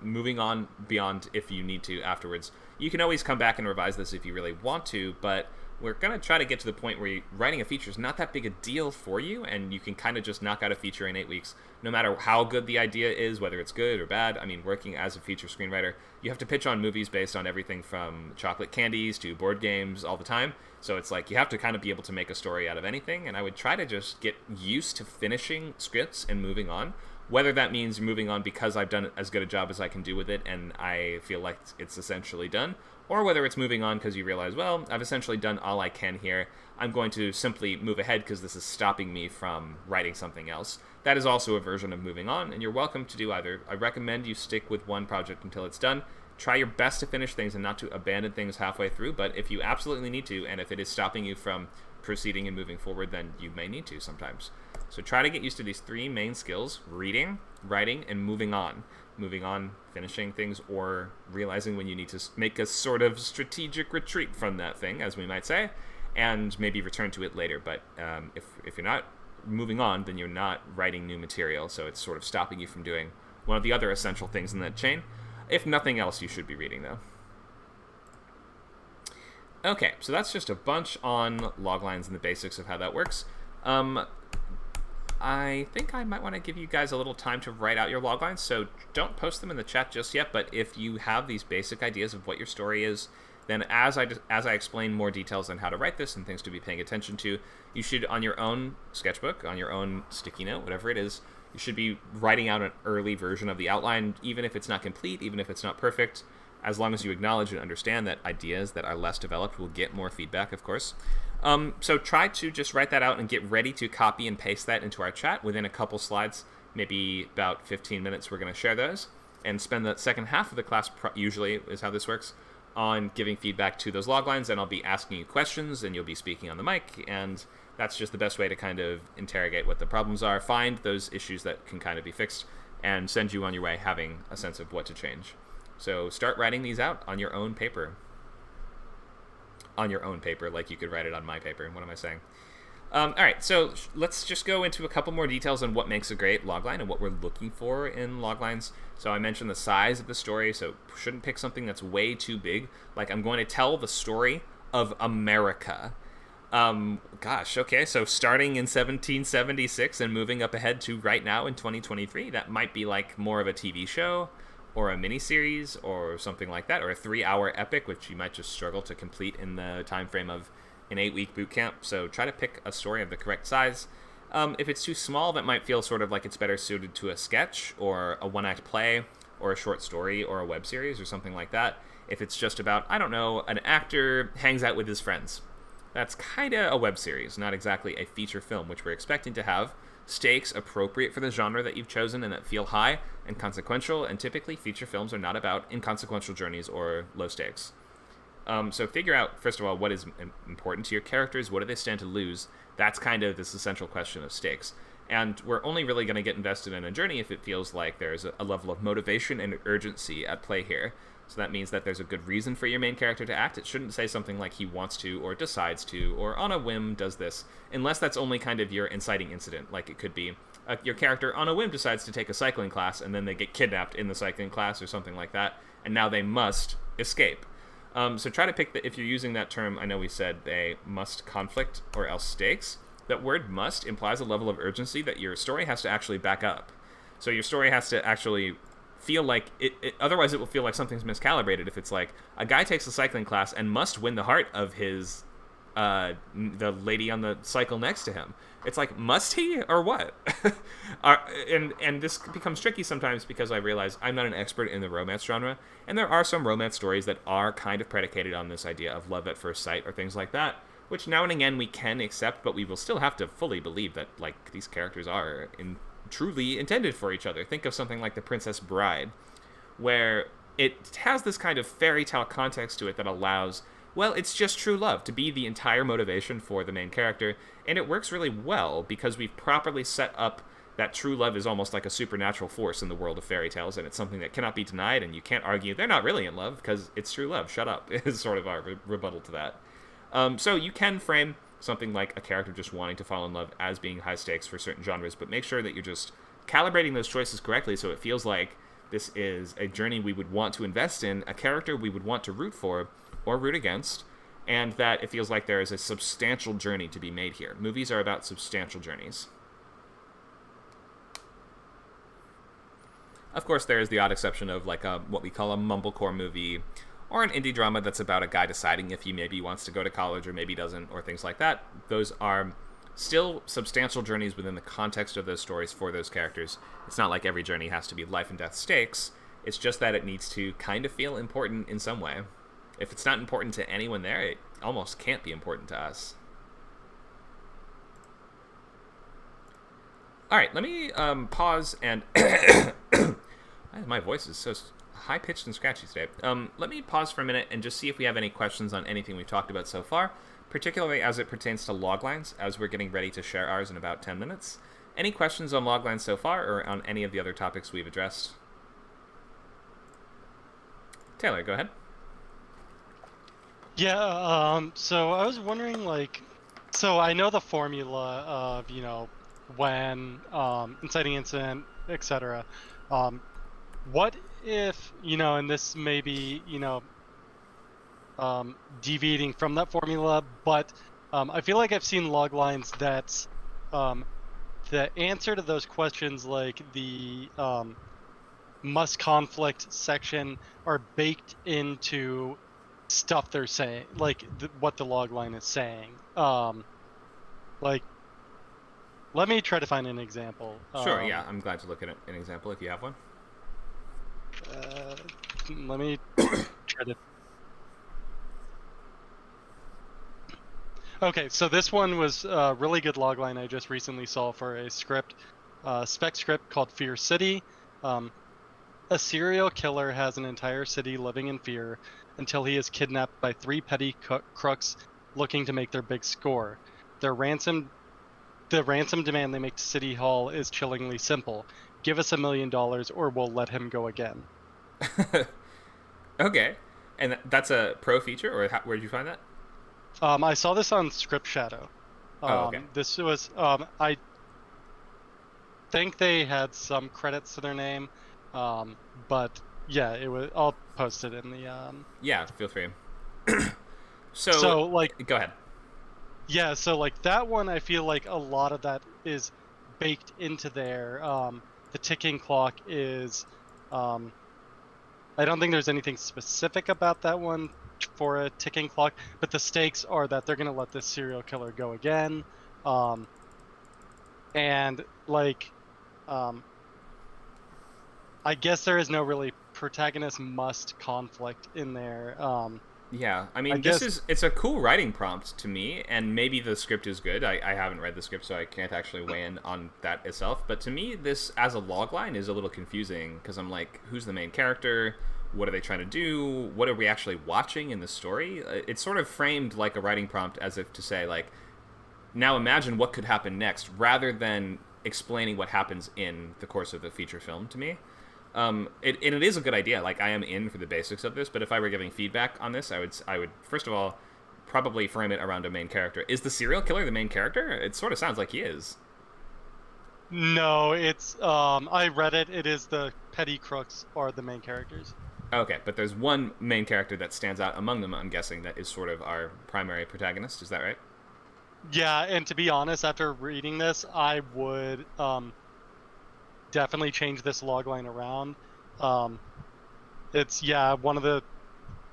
Speaker 1: moving on beyond if you need to afterwards. You can always come back and revise this if you really want to, but we're going to try to get to the point where writing a feature is not that big a deal for you, and you can kind of just knock out a feature in 8 weeks, no matter how good the idea is, whether it's good or bad. I mean, working as a feature screenwriter, you have to pitch on movies based on everything from chocolate candies to board games all the time. So it's like you have to kind of be able to make a story out of anything, and I would try to just get used to finishing scripts and moving on. Whether that means moving on because I've done as good a job as I can do with it and I feel like it's essentially done, or whether it's moving on because you realize, well, I've essentially done all I can here. I'm going to simply move ahead because this is stopping me from writing something else. That is also a version of moving on, and you're welcome to do either. I recommend you stick with one project until it's done. Try your best to finish things and not to abandon things halfway through, but if you absolutely need to, and if it is stopping you from proceeding and moving forward, then you may need to sometimes. So try to get used to these 3 main skills: reading, writing, and moving on. Moving on, finishing things, or realizing when you need to make a sort of strategic retreat from that thing, as we might say, and maybe return to it later. But if you're not moving on, then you're not writing new material, so it's sort of stopping you from doing one of the other essential things in that chain. If nothing else, you should be reading, though. Okay, so that's just a bunch on loglines and the basics of how that works. I think I might want to give you guys a little time to write out your loglines, so don't post them in the chat just yet, but if you have these basic ideas of what your story is, then as I explain more details on how to write this and things to be paying attention to, you should, on your own sketchbook, on your own sticky note, whatever it is, you should be writing out an early version of the outline, even if it's not complete, even if it's not perfect, as long as you acknowledge and understand that ideas that are less developed will get more feedback, of course. So try to just write that out and get ready to copy and paste that into our chat within a couple slides, maybe about 15 minutes. We're going to share those and spend the second half of the class, usually is how this works, on giving feedback to those loglines, and I'll be asking you questions and you'll be speaking on the mic, and that's just the best way to kind of interrogate what the problems are, find those issues that can kind of be fixed, and send you on your way having a sense of what to change. So start writing these out on your own paper. On your own paper, like you could write it on my paper. What am I saying? All right, so let's just go into a couple more details on what makes a great logline and what we're looking for in loglines. So I mentioned the size of the story, so shouldn't pick something that's way too big. Like, I'm going to tell the story of America. Gosh, okay, so starting in 1776 and moving up ahead to right now in 2023, that might be like more of a TV show or a miniseries or something like that, or a 3-hour epic, which you might just struggle to complete in the time frame of an 8-week boot camp. So try to pick a story of the correct size. If it's too small, that might feel sort of like it's better suited to a sketch or a one-act play or a short story or a web series or something like that. If it's just about, I don't know, an actor hangs out with his friends, that's kind of a web series, not exactly a feature film, which we're expecting to have stakes appropriate for the genre that you've chosen and that feel high and consequential, and typically feature films are not about inconsequential journeys or low stakes. So figure out, first of all, what is important to your characters, what do they stand to lose. That's kind of this essential question of stakes. And we're only really going to get invested in a journey if it feels like there's a level of motivation and urgency at play here. So that means that there's a good reason for your main character to act. It shouldn't say something like he wants to or decides to or on a whim does this, unless that's only kind of your inciting incident. Like, it could be your character on a whim decides to take a cycling class and then they get kidnapped in the cycling class or something like that, and now they must escape. So try to pick if you're using that term, I know we said they must conflict or else stakes. That word must implies a level of urgency that your story has to actually back up. So your story has to actually feel like otherwise it will feel like something's miscalibrated if it's like a guy takes a cycling class and must win the heart of his the lady on the cycle next to him. It's like, must he or what? And this becomes tricky sometimes because I realize I'm not an expert in the romance genre, and there are some romance stories that are kind of predicated on this idea of love at first sight or things like that, which now and again we can accept, but we will still have to fully believe that like these characters are truly intended for each other. Think of something like The Princess Bride, where it has this kind of fairy tale context to it that allows, well, it's just true love to be the entire motivation for the main character, and it works really well because we've properly set up that true love is almost like a supernatural force in the world of fairy tales, and it's something that cannot be denied, and you can't argue they're not really in love because it's true love. Shut up is sort of our rebuttal to that. So you can frame something like a character just wanting to fall in love as being high stakes for certain genres, but make sure that you're just calibrating those choices correctly so it feels like this is a journey we would want to invest in, a character we would want to root for or root against, and that it feels like there is a substantial journey to be made here. Movies are about substantial journeys. Of course, there is the odd exception of like what we call a mumblecore movie or an indie drama that's about a guy deciding if he maybe wants to go to college or maybe doesn't, or things like that. Those are still substantial journeys within the context of those stories for those characters. It's not like every journey has to be life and death stakes. It's just that it needs to kind of feel important in some way. If it's not important to anyone there, it almost can't be important to us. All right, let me pause and... My voice is so high-pitched and scratchy today. Let me pause for a minute and just see if we have any questions on anything we've talked about so far, particularly as it pertains to loglines, as we're getting ready to share ours in about 10 minutes. Any questions on loglines so far, or on any of the other topics we've addressed? Taylor, go ahead.
Speaker 2: Yeah, so I was wondering, like, so I know the formula of, you know, when, inciting incident, etc. What if, you know, and this may be, you know, deviating from that formula, but I feel like I've seen log lines that the answer to those questions, like the must conflict section, are baked into stuff they're saying, like what the logline is saying. Like, let me try to find an example.
Speaker 1: Sure, yeah, I'm glad to look at an example if you have one.
Speaker 2: Let me try to. Okay, so this one was a really good logline I just recently saw for a script, spec script called Fear City. A serial killer has an entire city living in fear until he is kidnapped by 3 petty crooks looking to make their big score. The ransom demand they make to City Hall is chillingly simple. Give us $1 million or we'll let him go again.
Speaker 1: Okay. And that's a pro feature, or where did you find that?
Speaker 2: I saw this on Script Shadow.
Speaker 1: Okay.
Speaker 2: This was, I think they had some credits to their name, but yeah, it was. I'll post it in the.
Speaker 1: Yeah, feel free.
Speaker 2: So like,
Speaker 1: go ahead.
Speaker 2: Yeah, so like that one, I feel like a lot of that is baked into there. The ticking clock is. I don't think there's anything specific about that one for a ticking clock, but the stakes are that they're gonna let this serial killer go again, and like, I guess there is no really protagonist must conflict in there.
Speaker 1: Yeah, I mean, it's a cool writing prompt to me, and maybe the script is good. I haven't read the script, so I can't actually weigh in on that itself. But to me, this as a logline is a little confusing, because I'm like, who's the main character? What are they trying to do? What are we actually watching in the story? It's sort of framed like a writing prompt, as if to say, like, now imagine what could happen next, rather than explaining what happens in the course of the feature film to me. It is a good idea. Like, I am in for the basics of this, but if I were giving feedback on this, I would first of all probably frame it around a main character. Is the serial killer the main character? It sort of sounds like he is.
Speaker 2: No, it's I read it. It is the petty crooks are the main characters.
Speaker 1: Okay, but there's one main character that stands out among them, I'm guessing, that is sort of our primary protagonist. Is that right?
Speaker 2: Yeah, and to be honest, after reading this, I would definitely change this logline around. It's one of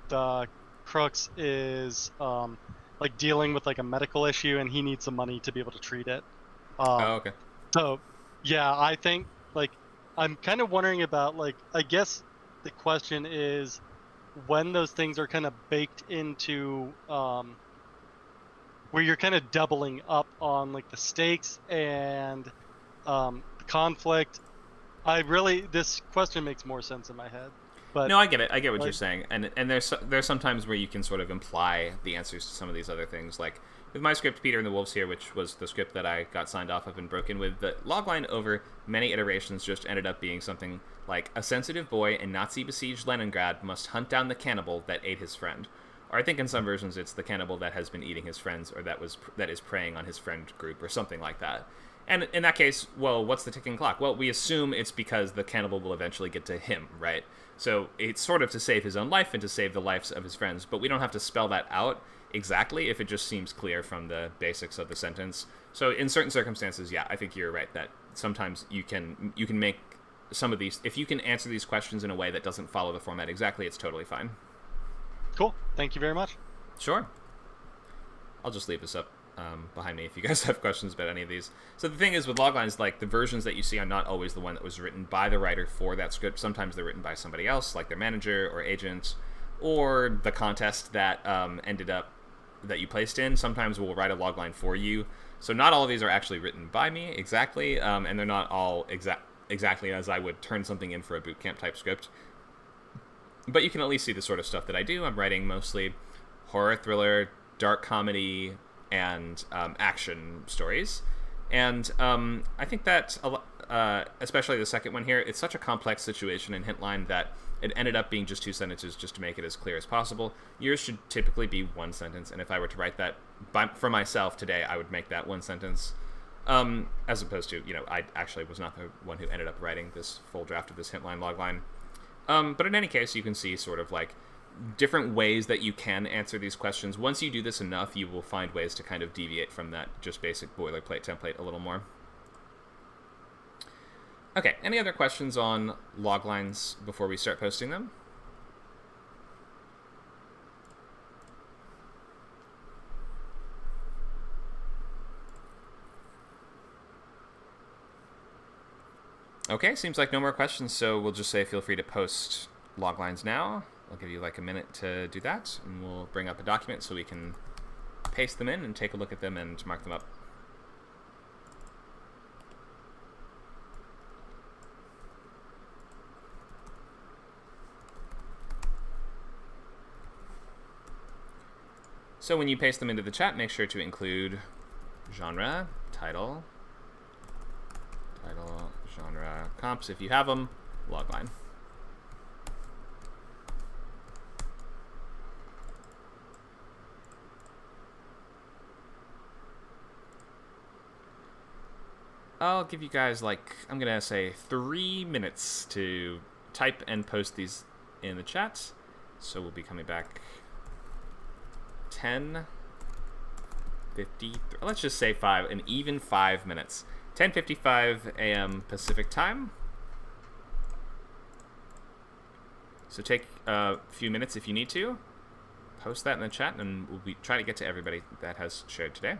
Speaker 2: the crooks is like dealing with like a medical issue, and he needs some money to be able to treat it.
Speaker 1: Okay.
Speaker 2: So yeah, I think like I'm kind of wondering about, like, I guess the question is when those things are kind of baked into where you're kind of doubling up on like the stakes and the conflict. This question makes more sense in my head. But
Speaker 1: no, I get it. I get what you're saying, and there's sometimes where you can sort of imply the answers to some of these other things. Like with my script, Peter and the Wolves here, which was the script that I got signed off of and broken with, the logline over many iterations just ended up being something like a sensitive boy in Nazi-besieged Leningrad must hunt down the cannibal that ate his friend. Or I think in some versions it's the cannibal that has been eating his friends, or that is preying on his friend group, or something like that. And in that case, well, what's the ticking clock? Well, we assume it's because the cannibal will eventually get to him, right? So it's sort of to save his own life and to save the lives of his friends, but we don't have to spell that out exactly if it just seems clear from the basics of the sentence. So in certain circumstances, yeah, I think you're right that sometimes you can make some of these, if you can answer these questions in a way that doesn't follow the format exactly, it's totally fine.
Speaker 2: Cool. Thank you very much.
Speaker 1: Sure. I'll just leave this up behind me if you guys have questions about any of these. So the thing is with loglines, like the versions that you see are not always the one that was written by the writer for that script. Sometimes they're written by somebody else, like their manager or agent, or the contest that ended up that you placed in. Sometimes we'll write a logline for you. So not all of these are actually written by me exactly, and they're not all exactly as I would turn something in for a bootcamp type script. But you can at least see the sort of stuff that I do. I'm writing mostly horror, thriller, dark comedy, and action stories. And I think that, especially the second one here, it's such a complex situation in Hintline that it ended up being just 2 sentences just to make it as clear as possible. Yours should typically be 1 sentence, and if I were to write that for myself today, I would make that 1 sentence. As opposed to, I actually was not the one who ended up writing this full draft of this Hintline logline. But in any case, you can see sort of like different ways that you can answer these questions. Once you do this enough, you will find ways to kind of deviate from that just basic boilerplate template a little more. Okay, any other questions on loglines before we start posting them? Okay, seems like no more questions, so we'll just say feel free to post loglines now. I'll give you like a minute to do that, and we'll bring up a document so we can paste them in and take a look at them and mark them up. So when you paste them into the chat, make sure to include genre, title, genre, comps if you have them, logline. I'll give you guys like, I'm gonna say 3 minutes to type and post these in the chat. So we'll be coming back 10:50. Let's just say an even 5 minutes. 10:55 a.m. Pacific time. So take a few minutes if you need to. Post that in the chat, and we'll be trying to get to everybody that has shared today.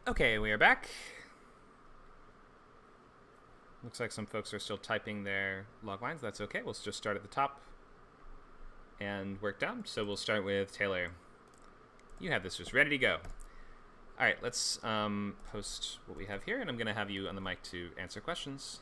Speaker 1: Okay, we are back. Looks like some folks are still typing their log lines. That's okay. We'll just start at the top and work down. So we'll start with Taylor. You have this just ready to go. All right, let's post what we have here, and I'm going to have you on the mic to answer questions.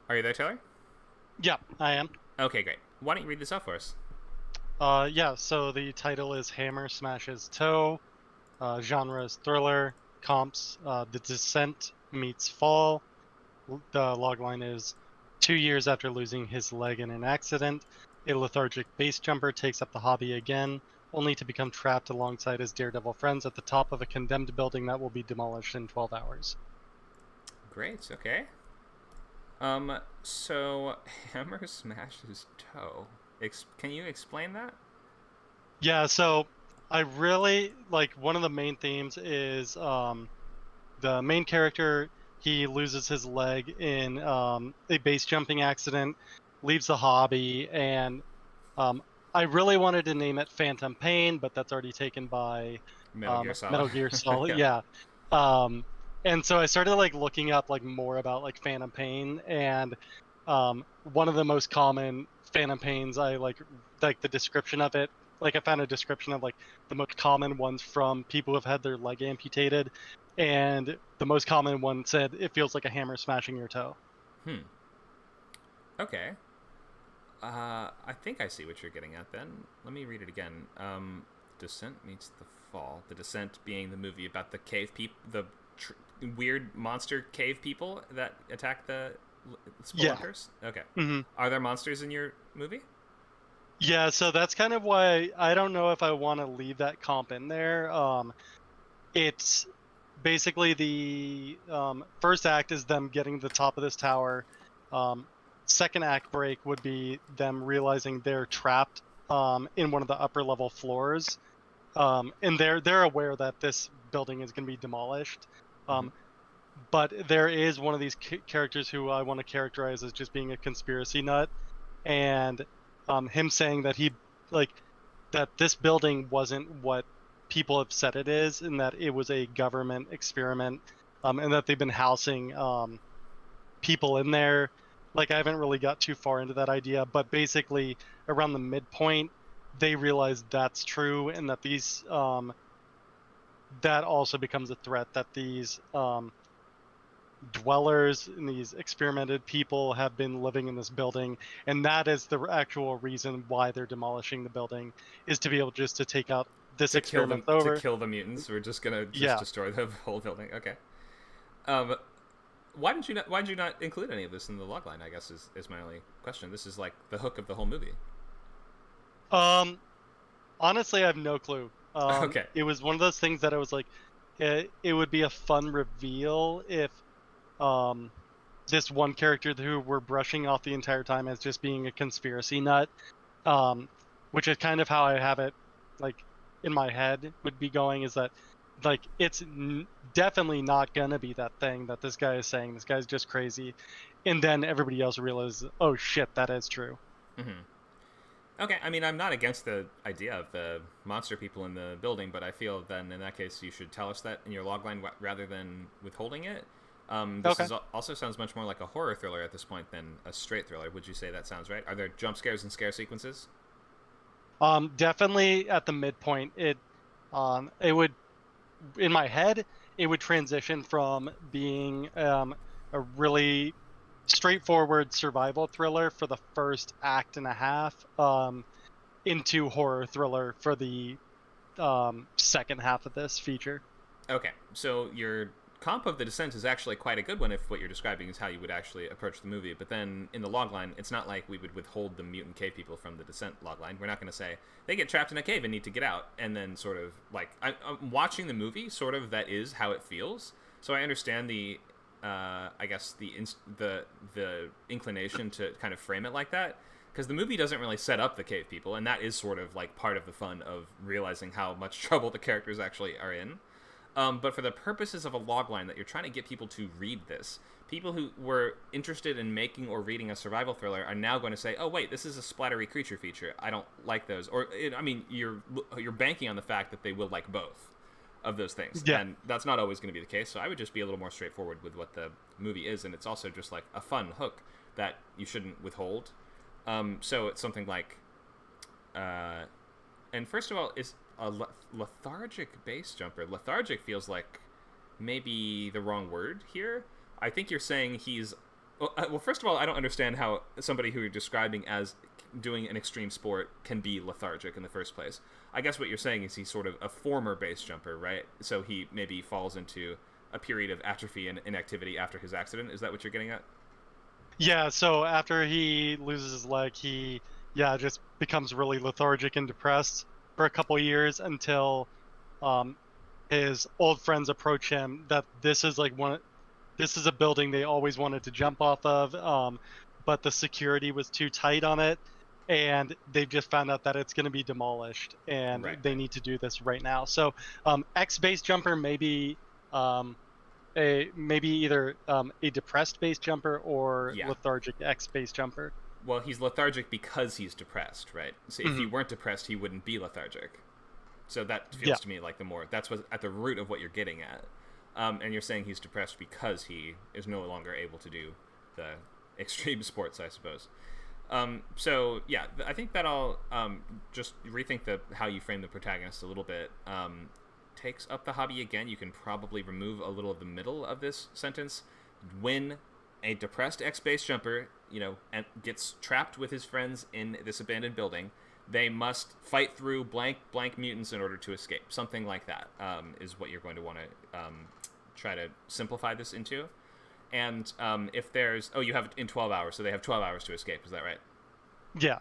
Speaker 1: Are you there, Taylor?
Speaker 2: Yeah, I am.
Speaker 1: Okay, great. Why don't you read this off for us?
Speaker 2: Yeah, so the title is Hammer Smashes Toe. Genre is thriller. Comps, The Descent meets Fall. The logline is 2 years after losing his leg in an accident, a lethargic base jumper takes up the hobby again, only to become trapped alongside his daredevil friends at the top of a condemned building that will be demolished in 12 hours.
Speaker 1: Great, okay. So Hammer smashes toe. Can you explain that?
Speaker 2: Yeah, so I really like one of the main themes is the main character, he loses his leg in a base jumping accident, leaves the hobby, and I really wanted to name it Phantom Pain, but that's already taken by
Speaker 1: Metal Gear Solid.
Speaker 2: Metal Gear Solid.
Speaker 1: Yeah.
Speaker 2: And so I started like looking up like more about like Phantom Pain, and one of the most common Phantom Pains, I like the description of it. Like I found a description of like the most common ones from people who have had their leg amputated, and the most common one said it feels like a hammer smashing your toe.
Speaker 1: Okay. I think I see what you're getting at then. Let me read it again. Descent meets the Fall. The Descent being the movie about the cave people, the weird monster cave people that attack the spellunkers? Yeah. Okay.
Speaker 2: Mm-hmm.
Speaker 1: Are there monsters in your movie?
Speaker 2: Yeah, so that's kind of why I don't know if I want to leave that comp in there. It's basically the first act is them getting to the top of this tower. Second act break would be them realizing they're trapped in one of the upper level floors, and they're aware that this building is going to be demolished. But there is one of these characters who I want to characterize as just being a conspiracy nut, and him saying that that this building wasn't what people have said it is, and that it was a government experiment, and that they've been housing people in there. Like, I haven't really got too far into that idea, but basically around the midpoint, they realize that's true, and that these that also becomes a threat, that these dwellers and these experimented people have been living in this building, and that is the actual reason why they're demolishing the building, is to be able just to take out this experiment over.
Speaker 1: To kill the mutants. We're just gonna destroy the whole building. Okay. Why did you not include any of this in the logline? I guess is my only question. This is like the hook of the whole movie.
Speaker 2: Honestly, I have no clue.
Speaker 1: Okay.
Speaker 2: It was one of those things that I was like, it would be a fun reveal if this one character who we're brushing off the entire time as just being a conspiracy nut, which is kind of how I have it like in my head would be going, is that like it's definitely not gonna be that thing that this guy is saying. This guy's just crazy, and then everybody else realizes, oh shit, that is true.
Speaker 1: Okay, I mean, I'm not against the idea of the monster people in the building, but I feel then in that case you should tell us that in your logline rather than withholding it. This also sounds much more like a horror thriller at this point than a straight thriller. Would you say that sounds right? Are there jump scares and scare sequences?
Speaker 2: Definitely at the midpoint. It would, in my head, it would transition from being a really straightforward survival thriller for the first act and a half into horror thriller for the second half of this feature.
Speaker 1: Okay, so your comp of The Descent is actually quite a good one if what you're describing is how you would actually approach the movie. But then in the logline, it's not like we would withhold the mutant cave people from the Descent logline. We're not going to say they get trapped in a cave and need to get out, and then sort of like I'm watching the movie, sort of that is how it feels. So I understand the I guess the inclination to kind of frame it like that, because the movie doesn't really set up the cave people, and that is sort of like part of the fun of realizing how much trouble the characters actually are in. But for the purposes of a logline that you're trying to get people to read this, people who were interested in making or reading a survival thriller are now going to say, "Oh wait, this is a splattery creature feature. I don't like those." Or I mean, you're banking on the fact that they will like both of those things, and that's not always going to be the case. So I would just be a little more straightforward with what the movie is, and it's also just like a fun hook that you shouldn't withhold. So it's something like, and first of all, is a lethargic base jumper. Lethargic feels like maybe the wrong word here. I think you're saying he's... Well, first of all, I don't understand how somebody who you're describing as doing an extreme sport can be lethargic in the first place. I guess what you're saying is he's sort of a former base jumper, right? So he maybe falls into a period of atrophy and inactivity after his accident. Is that what you're getting at?
Speaker 2: Yeah, so after he loses his leg, he just becomes really lethargic and depressed for a couple years until his old friends approach him that this is a building they always wanted to jump off of, but the security was too tight on it, and they've just found out that it's going to be demolished, and they need to do this right now. So X base jumper may be either a depressed base jumper or lethargic X base jumper.
Speaker 1: Well, he's lethargic because he's depressed, right? So if he weren't depressed, he wouldn't be lethargic. So that feels to me like that's what at the root of what you're getting at. And you're saying he's depressed because he is no longer able to do the extreme sports, I suppose. So yeah, I think that I'll just rethink how you frame the protagonist a little bit. Takes up the hobby again. You can probably remove a little of the middle of this sentence. When a depressed ex-base jumper, and gets trapped with his friends in this abandoned building, they must fight through blank mutants in order to escape. Something like that is what you're going to want to try to simplify this into. And if there's... Oh, you have it in 12 hours, so they have 12 hours to escape. Is that right?
Speaker 2: Yeah.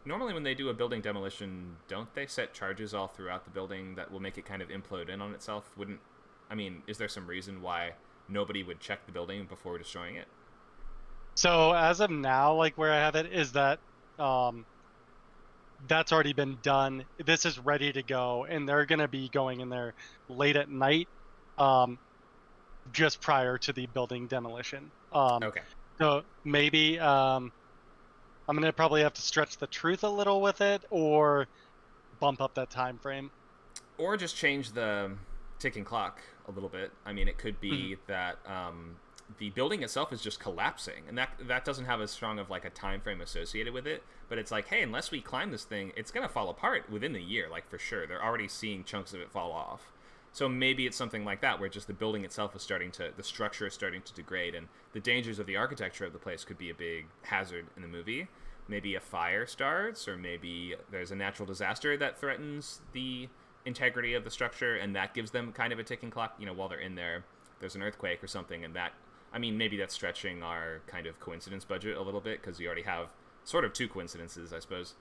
Speaker 1: Normally when they do a building demolition, don't they set charges all throughout the building that will make it kind of implode in on itself? Is there some reason why nobody would check the building before destroying it?
Speaker 2: So as of now, like where I have it is that that's already been done. This is ready to go, and they're going to be going in there late at night, just prior to the building demolition.
Speaker 1: Okay.
Speaker 2: So maybe I'm going to probably have to stretch the truth a little with it, or bump up that time frame.
Speaker 1: Or just change the ticking clock a little bit. I mean, it could be that the building itself is just collapsing, and that doesn't have as strong of like a time frame associated with it, but it's like, hey, unless we climb this thing, it's going to fall apart within the year, like for sure. They're already seeing chunks of it fall off. So maybe it's something like that, where just the building itself is the structure is starting to degrade, and the dangers of the architecture of the place could be a big hazard in the movie. Maybe a fire starts, or maybe there's a natural disaster that threatens the integrity of the structure, and that gives them kind of a ticking clock, while they're in there. There's an earthquake or something, and that... maybe that's stretching our kind of coincidence budget a little bit, because you already have sort of two coincidences, I suppose.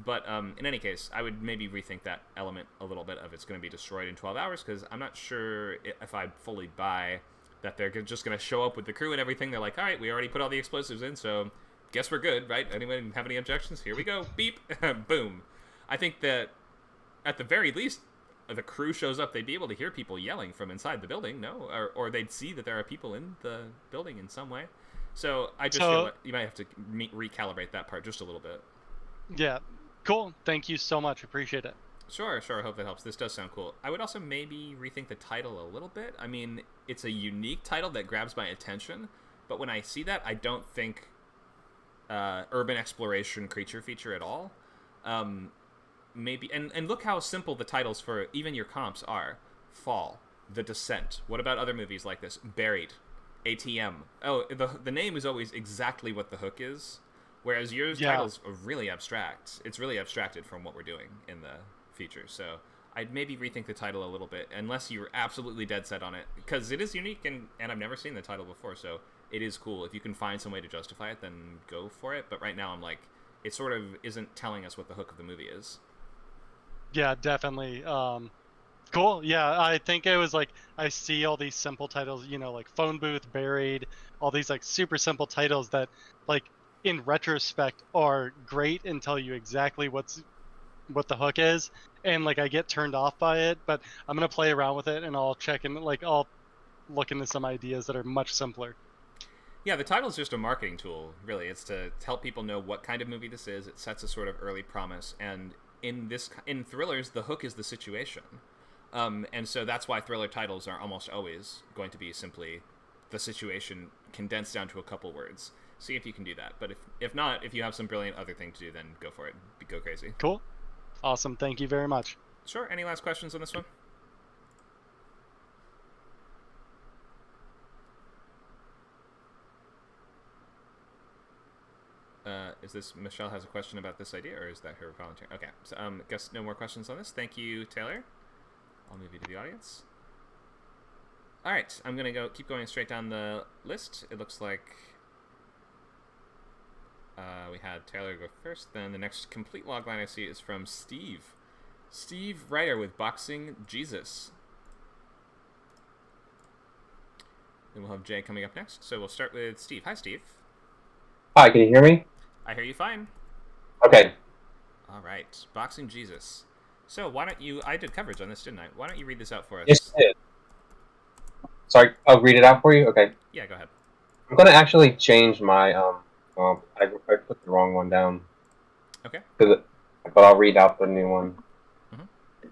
Speaker 1: But in any case, I would maybe rethink that element a little bit of it's going to be destroyed in 12 hours, because I'm not sure if I fully buy that they're just going to show up with the crew and everything. They're like, all right, we already put all the explosives in, so guess we're good, right? Anyone have any objections? Here we go. Beep. Boom. I think that at the very least, the crew shows up, they'd be able to hear people yelling from inside the building, no? Or they'd see that there are people in the building in some way. So I just feel like you might have to recalibrate that part just a little bit.
Speaker 2: Yeah. Cool. Thank you so much. Appreciate it.
Speaker 1: Sure. I hope that helps. This does sound cool. I would also maybe rethink the title a little bit. It's a unique title that grabs my attention, but when I see that, I don't think urban exploration creature feature at all. Maybe and look how simple the titles for even your comps are. Fall, The Descent. What about other movies like this? Buried, ATM. Oh, the name is always exactly what the hook is, whereas your titles are really abstract. It's really abstracted from what we're doing in the feature. So I'd maybe rethink the title a little bit, unless you're absolutely dead set on it, because it is unique and I've never seen the title before, so it is cool. If you can find some way to justify it, then go for it. But right now I'm like, it sort of isn't telling us what the hook of the movie is.
Speaker 2: Yeah, definitely. Cool. Yeah, I think it was like I see all these simple titles, like Phone Booth, Buried, all these like super simple titles that like in retrospect are great and tell you exactly what the hook is, and like I get turned off by it, but I'm going to play around with it and I'll check and like I'll look into some ideas that are much simpler.
Speaker 1: Yeah, the title is just a marketing tool, really. It's to help people know what kind of movie this is. It sets a sort of early promise, and in thrillers, the hook is the situation. And so that's why thriller titles are almost always going to be simply the situation condensed down to a couple words. See if you can do that. But if not, if you have some brilliant other thing to do, then go for it. Go crazy.
Speaker 2: Cool. Awesome. Thank you very much.
Speaker 1: Sure. Any last questions on this one? Is this Michelle has a question about this idea, or is that her volunteering? Okay, so guess no more questions on this. Thank you, Taylor. I'll move you to the audience. All right, I'm gonna keep going straight down the list. It looks like we had Taylor go first. Then the next complete logline I see is from Steve. Steve Ryder with Boxing Jesus. Then we'll have Jay coming up next. So we'll start with Steve. Hi, Steve.
Speaker 4: Hi, can you hear me?
Speaker 1: I hear you fine.
Speaker 4: Okay.
Speaker 1: All right, Boxing Jesus. So why don't you? I did coverage on this, didn't I? Why don't you read this out for us?
Speaker 4: Yes, you did. Sorry, I'll read it out for you? Okay.
Speaker 1: Yeah, go ahead.
Speaker 4: I'm going to actually change my, I put the wrong one down.
Speaker 1: Okay.
Speaker 4: But I'll read out the new one.
Speaker 1: Mm-hmm.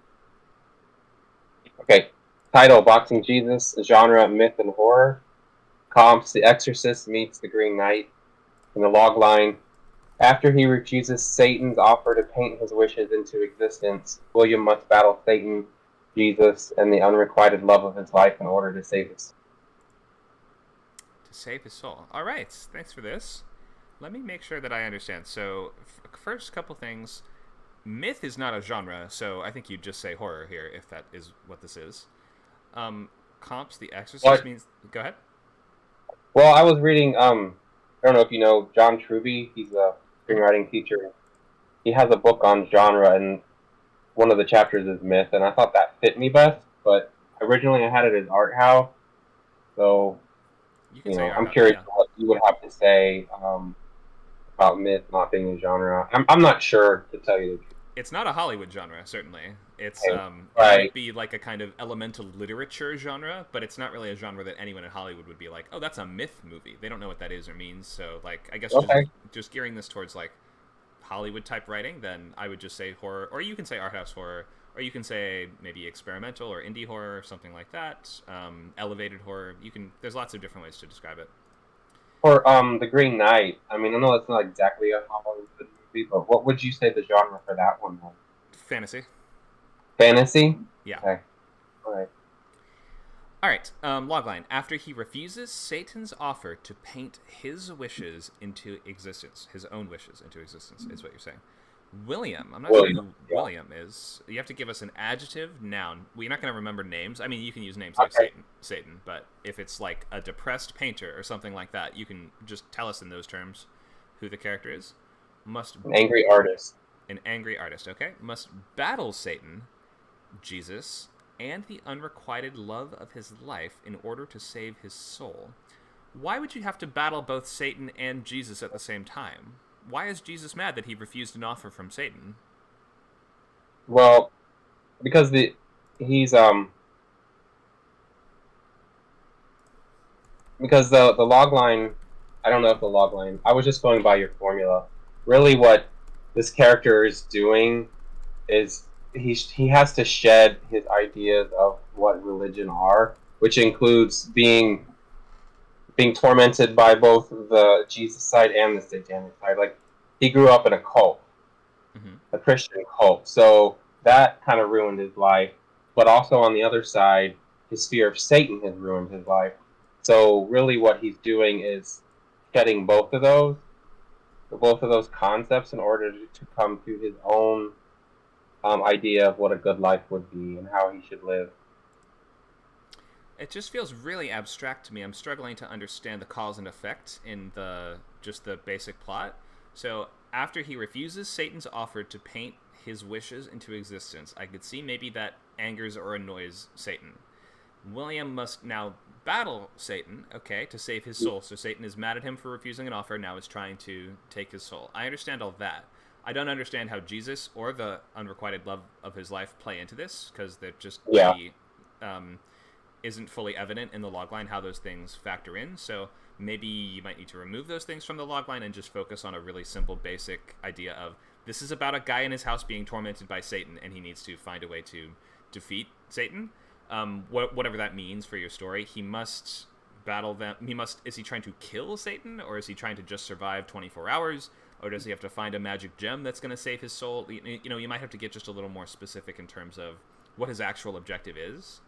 Speaker 4: Okay. Title, Boxing Jesus. Genre, myth and horror. Comps, The Exorcist meets The Green Knight. And the log line, after he refuses Satan's offer to paint his wishes into existence, William must battle Satan, Jesus, and the unrequited love of his life in order to save his soul.
Speaker 1: To save his soul. All right. Thanks for this. Let me make sure that I understand. So, first couple things. Myth is not a genre, so I think you'd just say horror here, if that is what this is. Comps, The Exorcist means... Go ahead.
Speaker 4: Well, I was reading... I don't know if you know John Truby. He's a screenwriting teacher. He has a book on genre, and one of the chapters is myth, and I thought that fit me best. But originally, I had it as art house, so I'm curious what you would have to say about myth not being a genre. I'm not sure, to tell you the truth.
Speaker 1: It's not a Hollywood genre, certainly. It's
Speaker 4: right.
Speaker 1: It might be like a kind of elemental literature genre, but it's not really a genre that anyone in Hollywood would be like, oh, that's a myth movie. They don't know what that is or means. So, like, I guess just gearing this towards like Hollywood type writing, then I would just say horror, or you can say art house horror, or you can say maybe experimental or indie horror or something like that. Elevated horror. There's lots of different ways to describe it.
Speaker 4: For The Green Knight, I mean, I know it's not exactly a Hollywood movie, but what would you say the genre for that one was?
Speaker 1: Fantasy.
Speaker 4: Fantasy?
Speaker 1: Yeah.
Speaker 4: Okay. All right.
Speaker 1: All right. Logline. After he refuses Satan's offer to paint his wishes into existence, his own wishes into existence, is what you're saying. William. I'm not sure who William is. You have to give us an adjective, noun. We're not going to remember names. I mean, you can use names like Satan, but if it's like a depressed painter or something like that, you can just tell us in those terms who the character is.
Speaker 4: An angry artist.
Speaker 1: An angry artist, okay. Must battle Satan, Jesus, and the unrequited love of his life in order to save his soul. Why would you have to battle both Satan and Jesus at the same time? Why is Jesus mad that he refused an offer from Satan?
Speaker 4: Well, because because the log line, I don't know if the log line, I was just going by your formula. Really what this character is doing is he has to shed his ideas of what religion are, which includes being tormented by both the Jesus side and the satanic side. Like, he grew up in a cult, a Christian cult, so that kind of ruined his life. But also on the other side, his fear of Satan has ruined his life. So really what he's doing is shedding both of those concepts in order to come to his own idea of what a good life would be and how he should live.
Speaker 1: It just feels really abstract to me. I'm struggling to understand the cause and effect in the basic plot. So after he refuses Satan's offer to paint his wishes into existence, I could see maybe that angers or annoys Satan. William must now battle Satan, okay, to save his soul. So Satan is mad at him for refusing an offer, now is trying to take his soul. I understand all that. I don't understand how Jesus or the unrequited love of his life play into this, because they're just isn't fully evident in the logline how those things factor in. So maybe you might need to remove those things from the logline and just focus on a really simple, basic idea of this is about a guy in his house being tormented by Satan, and he needs to find a way to defeat Satan. Whatever that means for your story, he must battle them. Is he trying to kill Satan, or is he trying to just survive 24 hours? Or does he have to find a magic gem that's going to save his soul? You know, you might have to get just a little more specific in terms of what his actual objective is.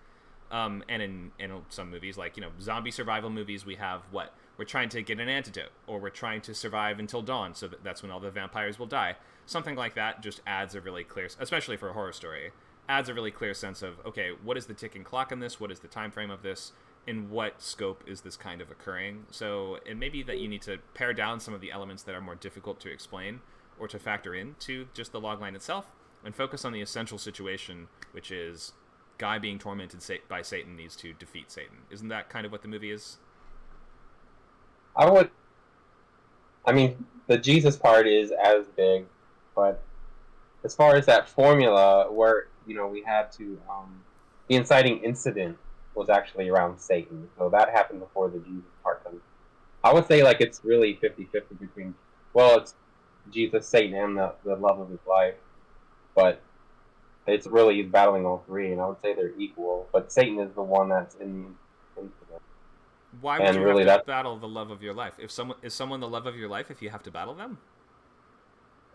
Speaker 1: And in some movies, like, you know, zombie survival movies, we have what? We're trying to get an antidote, or we're trying to survive until dawn, so that's when all the vampires will die. Something like that just adds a really clear, especially for a horror story, adds a really clear sense of, okay, what is the ticking clock on this? What is the time frame of this? In what scope is this kind of occurring? So it may be that you need to pare down some of the elements that are more difficult to explain or to factor into just the logline itself, and focus on the essential situation, which is guy being tormented by Satan needs to defeat Satan. Isn't that kind of what the movie is?
Speaker 4: I mean, the Jesus part is as big, but as far as that formula where, you know, we had to, the inciting incident was actually around Satan. So that happened before the Jesus part comes. I would say, like, it's really 50-50 between, well, it's Jesus, Satan, and the love of his life. But it's really, he's battling all three, and I would say they're equal. But Satan is the one that's in the incident.
Speaker 1: Why would you really have to battle the love of your life? Is someone the love of your life if you have to battle them?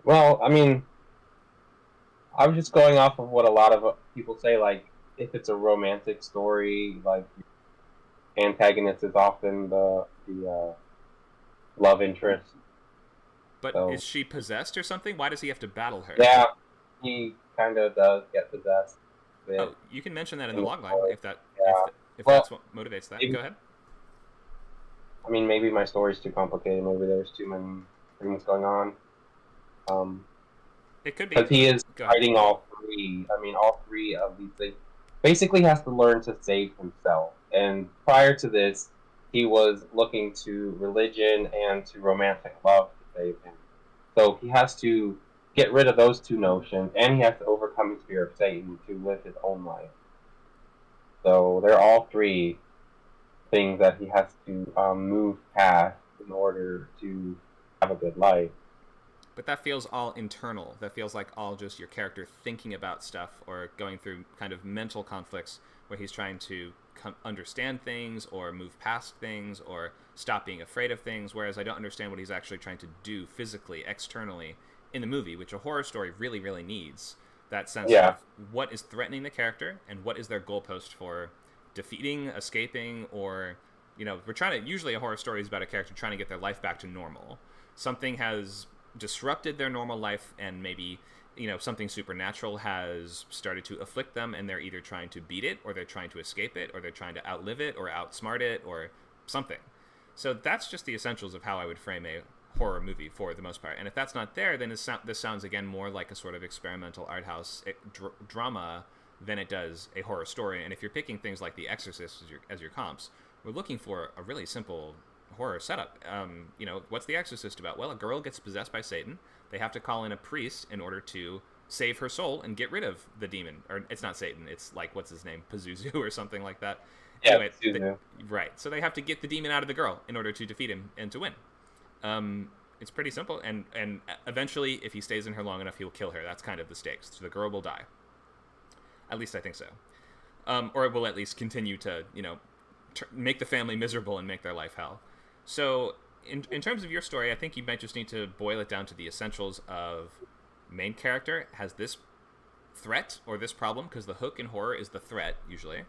Speaker 4: Well, I mean, I was just going off of what a lot of people say, like, if it's a romantic story, like, antagonist is often the love interest.
Speaker 1: But so, is she possessed or something? Why does he have to battle her?
Speaker 4: Yeah, he kind of does get possessed.
Speaker 1: Oh, you can mention that in the logline if that's what motivates that.
Speaker 4: Maybe,
Speaker 1: go ahead.
Speaker 4: I mean, maybe my story's too complicated. Maybe there's too many things going on.
Speaker 1: It could be.
Speaker 4: Because he is fighting all three. I mean, all three of these things. Basically has to learn to save himself. And prior to this, he was looking to religion and to romantic love to save him. So he has to get rid of those two notions, and he has to overcome his fear of Satan to live his own life. So they're all three things that he has to move past in order to have a good life.
Speaker 1: But that feels all internal. That feels like all just your character thinking about stuff or going through kind of mental conflicts where he's trying to understand things or move past things or stop being afraid of things, whereas I don't understand what he's actually trying to do physically, externally in the movie, which a horror story really, really needs. That sense of what is threatening the character and what is their goalpost for defeating, escaping, or, you know, usually a horror story is about a character trying to get their life back to normal. Something has disrupted their normal life, and maybe, you know, something supernatural has started to afflict them, and they're either trying to beat it, or they're trying to escape it, or they're trying to outlive it, or outsmart it, or something. So that's just the essentials of how I would frame a horror movie for the most part. And if that's not there, then this sounds again more like a sort of experimental art house drama than it does a horror story. And if you're picking things like The Exorcist as your comps, we're looking for a really simple horror setup. You know, what's The Exorcist about? Well, a girl gets possessed by Satan. They have to call in a priest in order to save her soul and get rid of the demon. Or it's not Satan. It's like, what's his name? Pazuzu or something like that.
Speaker 4: Yeah,
Speaker 1: anyway, right. So they have to get the demon out of the girl in order to defeat him and to win. It's pretty simple. And eventually, if he stays in her long enough, he'll kill her. That's kind of the stakes. So the girl will die. At least I think so. Or it will at least continue to, you know, make the family miserable and make their life hell. So in terms of your story, I think you might just need to boil it down to the essentials of main character has this threat or this problem, because the hook in horror is the threat usually,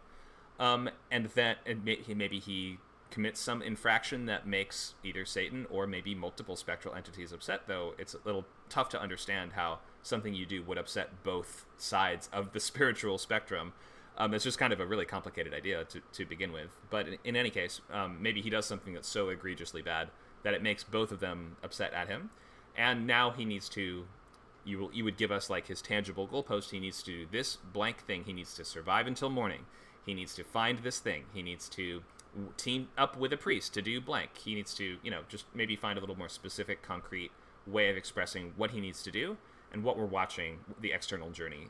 Speaker 1: and that maybe he commits some infraction that makes either Satan or maybe multiple spectral entities upset, though it's a little tough to understand how something you do would upset both sides of the spiritual spectrum. It's just kind of a really complicated idea to begin with. But in any case, maybe he does something that's so egregiously bad that it makes both of them upset at him. And now he needs to, you would give us like his tangible goalpost. He needs to do this blank thing. He needs to survive until morning. He needs to find this thing. He needs to team up with a priest to do blank. He needs to, just maybe find a little more specific, concrete way of expressing what he needs to do and what we're watching the external journey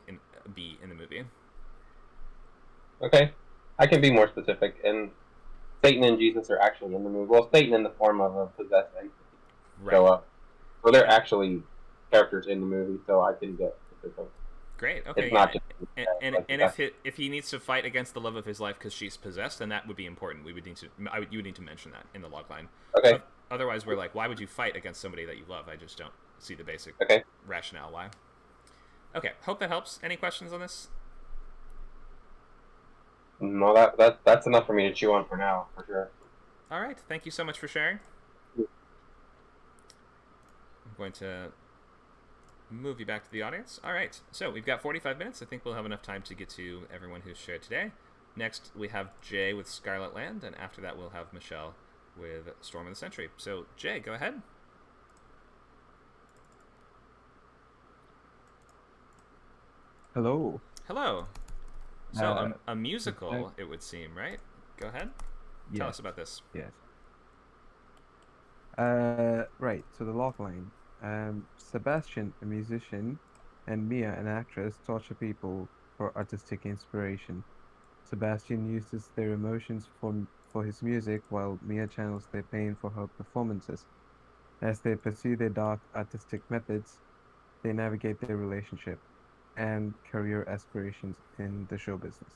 Speaker 1: be in the movie.
Speaker 4: Okay, I can be more specific. And Satan and Jesus are actually in the movie. Well, Satan in the form of a possessed entity show up. So they're actually characters in the movie, so I can get specific.
Speaker 1: Great. Okay.
Speaker 4: It's not just
Speaker 1: if he needs to fight against the love of his life because she's possessed, then that would be important. You would need to mention that in the logline.
Speaker 4: Okay.
Speaker 1: Otherwise, we're like, why would you fight against somebody that you love? I just don't see the basic rationale why. Okay. Hope that helps. Any questions on this?
Speaker 4: No, that's enough for me to chew on for now, for sure.
Speaker 1: All right. Thank you so much for sharing. I'm going to move you back to the audience. All right. So we've got 45 minutes. I think we'll have enough time to get to everyone who's shared today. Next, we have Jay with Scarlet Land, and after that, we'll have Michelle with Storm of the Century. So, Jay, go ahead.
Speaker 5: Hello.
Speaker 1: Hello. So, a musical, it would seem, right? Go ahead.
Speaker 5: Yes.
Speaker 1: Tell us about this.
Speaker 5: Yes. Right. So the logline. Sebastian, a musician, and Mia, an actress, torture people for artistic inspiration. Sebastian uses their emotions for his music, while Mia channels their pain for her performances. As they pursue their dark artistic methods, they navigate their relationship and career aspirations in the show business.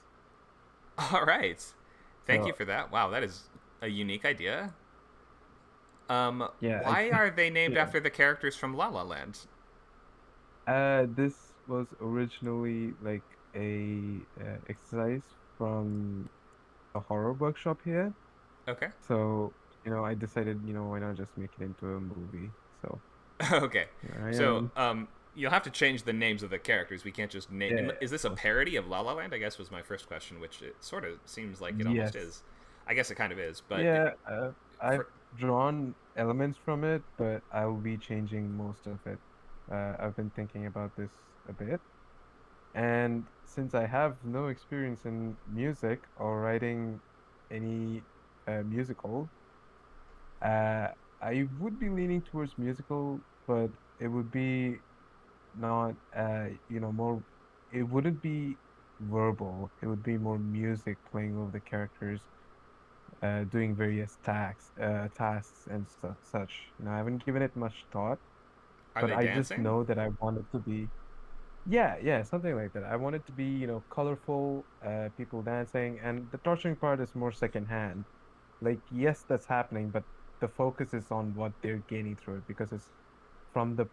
Speaker 1: All right. Thank you for that. Wow, that is a unique idea. Why are they named after the characters from La La Land?
Speaker 5: This was originally like a exercise from a horror workshop here.
Speaker 1: Okay.
Speaker 5: So, I decided, why not just make it into a movie? So.
Speaker 1: Okay. So, you'll have to change the names of the characters. We can't just name.
Speaker 5: Yeah,
Speaker 1: is this a parody of La La Land? I guess was my first question, which it sort of seems like it almost is. I guess it kind of is, but
Speaker 5: yeah, I've drawn elements from it, but I'll be changing most of it. I've been thinking about this a bit, and since I have no experience in music or writing any musical, I would be leaning towards musical, but it would be not, more. It wouldn't be verbal. It would be more music playing over the characters, doing various tasks and such. I haven't given it much thought, but I just know that I want it to be. Yeah, something like that. I want it to be, colorful, people dancing, and the torturing part is more secondhand. Like, yes, that's happening, but the focus is on what they're gaining through it because it's from the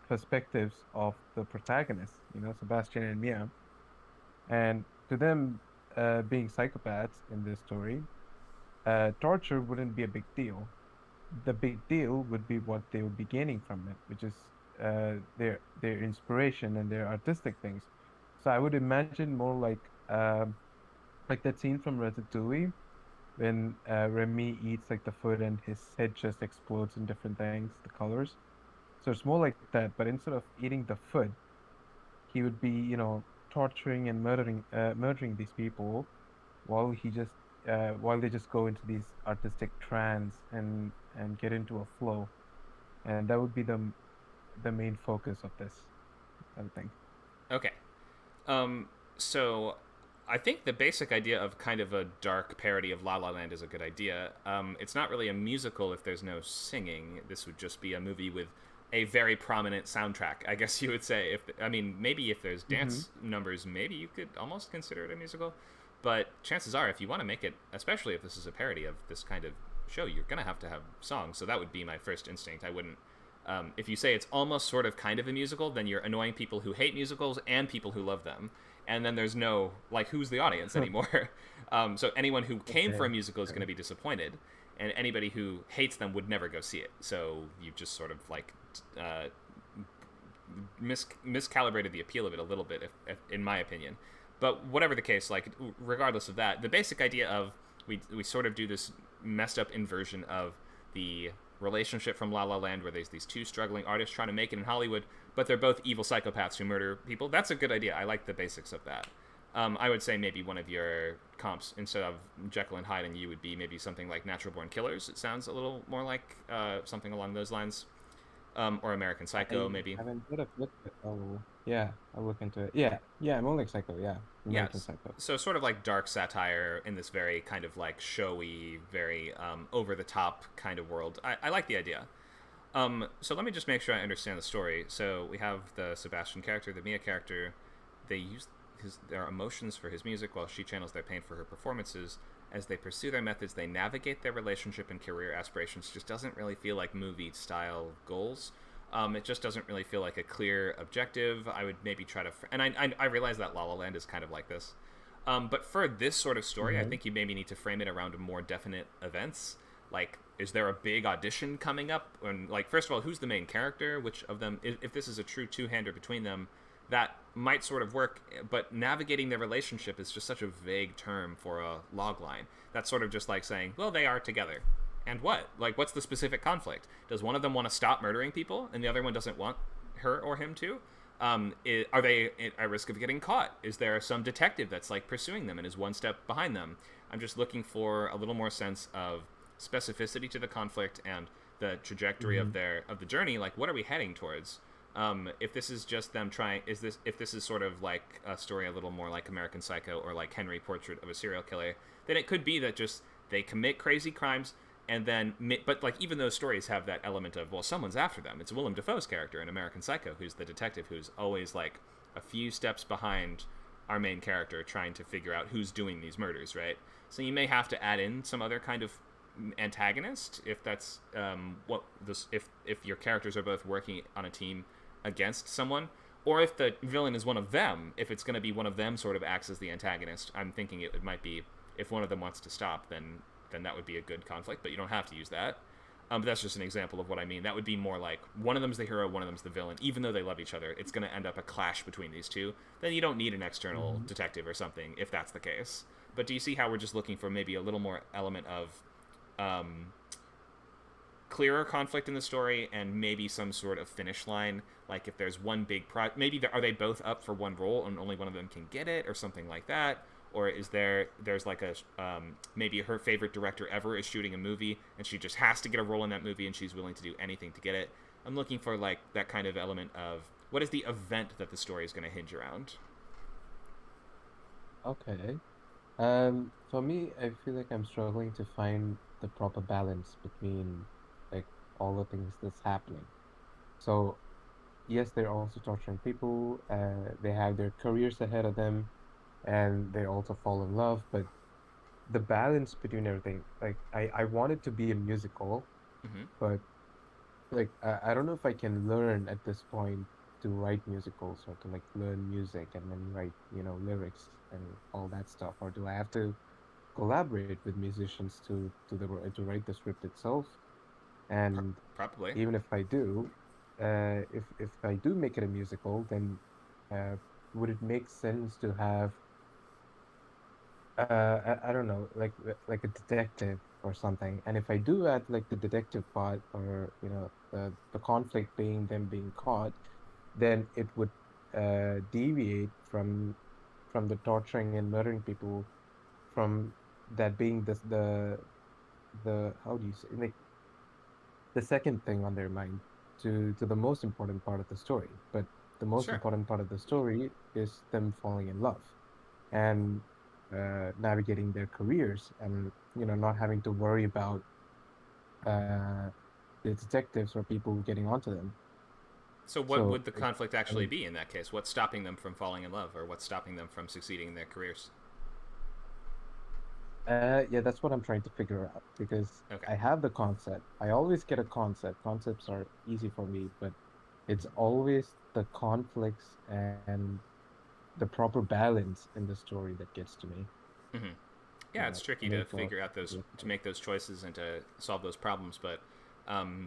Speaker 5: perspectives of the protagonists, Sebastian and Mia. And to them, being psychopaths in this story, torture wouldn't be a big deal. The big deal would be what they would be gaining from it, which is their inspiration and their artistic things. So I would imagine more like that scene from Ratatouille when Remy eats like the food and his head just explodes in different things, the colors. So it's more like that, but instead of eating the food, he would be, torturing and murdering these people while they just go into these artistic trance and get into a flow, and that would be the main focus of this, I think.
Speaker 1: Okay. So I think the basic idea of kind of a dark parody of La La Land is a good idea. It's not really a musical if there's no singing. This would just be a movie with a very prominent soundtrack, I guess you would say. Maybe if there's dance numbers, maybe you could almost consider it a musical. But chances are, if you want to make it, especially if this is a parody of this kind of show, you're going to have songs. So that would be my first instinct. I wouldn't... if you say it's almost sort of kind of a musical, then you're annoying people who hate musicals and people who love them. And then there's no, who's the audience anymore? So anyone who came for a musical is going to be disappointed. And anybody who hates them would never go see it. So you just sort of, miscalibrated the appeal of it a little bit, if, in my opinion. But whatever the case, regardless of that, the basic idea of we sort of do this messed up inversion of the relationship from La La Land where there's these two struggling artists trying to make it in Hollywood, but they're both evil psychopaths who murder people. That's a good idea. I like the basics of that. I would say maybe one of your comps, instead of Jekyll and Hyde and you, would be maybe something like Natural Born Killers. It sounds a little more like something along those lines. Or American Psycho, maybe.
Speaker 5: I haven't heard of it. Oh, yeah, I'll look into it. Yeah, more like Psycho, yeah. American Psycho.
Speaker 1: So sort of like dark satire in this very kind of like showy, very over-the-top kind of world. I like the idea. So let me just make sure I understand the story. So we have the Sebastian character, the Mia character. They use their emotions for his music while she channels their pain for her performances. As they pursue their methods, they navigate their relationship and career aspirations. Just doesn't really feel like movie-style goals. It just doesn't really feel like a clear objective. I would maybe try to... And I realize that La La Land is kind of like this. But for this sort of story, I think you maybe need to frame it around more definite events. Like, is there a big audition coming up? And, like, first of all, who's the main character? Which of them... If this is a true two-hander between them, that might sort of work, but navigating their relationship is just such a vague term for a logline. That's sort of just like saying, well, they are together. And what? Like, what's the specific conflict? Does one of them want to stop murdering people, and the other one doesn't want her or him to? Are they at risk of getting caught? Is there some detective that's, like, pursuing them and is one step behind them? I'm just looking for a little more sense of specificity to the conflict and the trajectory of the journey. Like, what are we heading towards? If this is just them trying, if this is sort of like a story a little more like American Psycho or like Henry Portrait of a Serial Killer, then it could be that just they commit crazy crimes and then, but like even those stories have that element of, well, someone's after them. It's Willem Dafoe's character in American Psycho, who's the detective who's always like a few steps behind our main character trying to figure out who's doing these murders, right? So you may have to add in some other kind of antagonist if that's if your characters are both working on a team against someone, or if the villain is one of them, if it's going to be one of them sort of acts as the antagonist. I'm thinking it might be if one of them wants to stop, then that would be a good conflict, but you don't have to use that. But that's just an example of what I mean. That would be more like one of them's the hero, one of them's the villain. Even though they love each other, it's going to end up a clash between these two. Then you don't need an external detective or something if that's the case. But do you see how we're just looking for maybe a little more element of clearer conflict in the story and maybe some sort of finish line? Like if there's one big maybe are they both up for one role and only one of them can get it or something like that? Or is there's like a maybe her favorite director ever is shooting a movie and she just has to get a role in that movie and she's willing to do anything to get it? I'm looking for like that kind of element of what is the event that the story is going to hinge around.
Speaker 5: Okay. For me, I feel like I'm struggling to find the proper balance between like all the things that's happening. So, yes, they're also torturing people. They have their careers ahead of them, and they also fall in love. But the balance between everything, like I want it to be a musical, but like I don't know if I can learn at this point to write musicals or to like learn music and then write lyrics and all that stuff, or do I have to collaborate with musicians to write the script itself? And
Speaker 1: probably
Speaker 5: even if I do, if I do make it a musical, then would it make sense to have I don't know, like a detective or something? And if I do add like the detective part, or the conflict being them being caught, then it would deviate from the torturing and murdering people, from that being the how do you say, like the second thing on their mind, to the most important part of the story. But the most important part of the story is them falling in love and navigating their careers, and not having to worry about the detectives or people getting onto them.
Speaker 1: So what would the conflict actually be in that case? What's stopping them from falling in love, or what's stopping them from succeeding in their careers?
Speaker 5: Yeah, that's what I'm trying to figure out, because I have the concept. I always get a concept. Concepts are easy for me, but it's always the conflicts and the proper balance in the story that gets to me.
Speaker 1: Yeah, it's tricky to figure out to make those choices and to solve those problems, but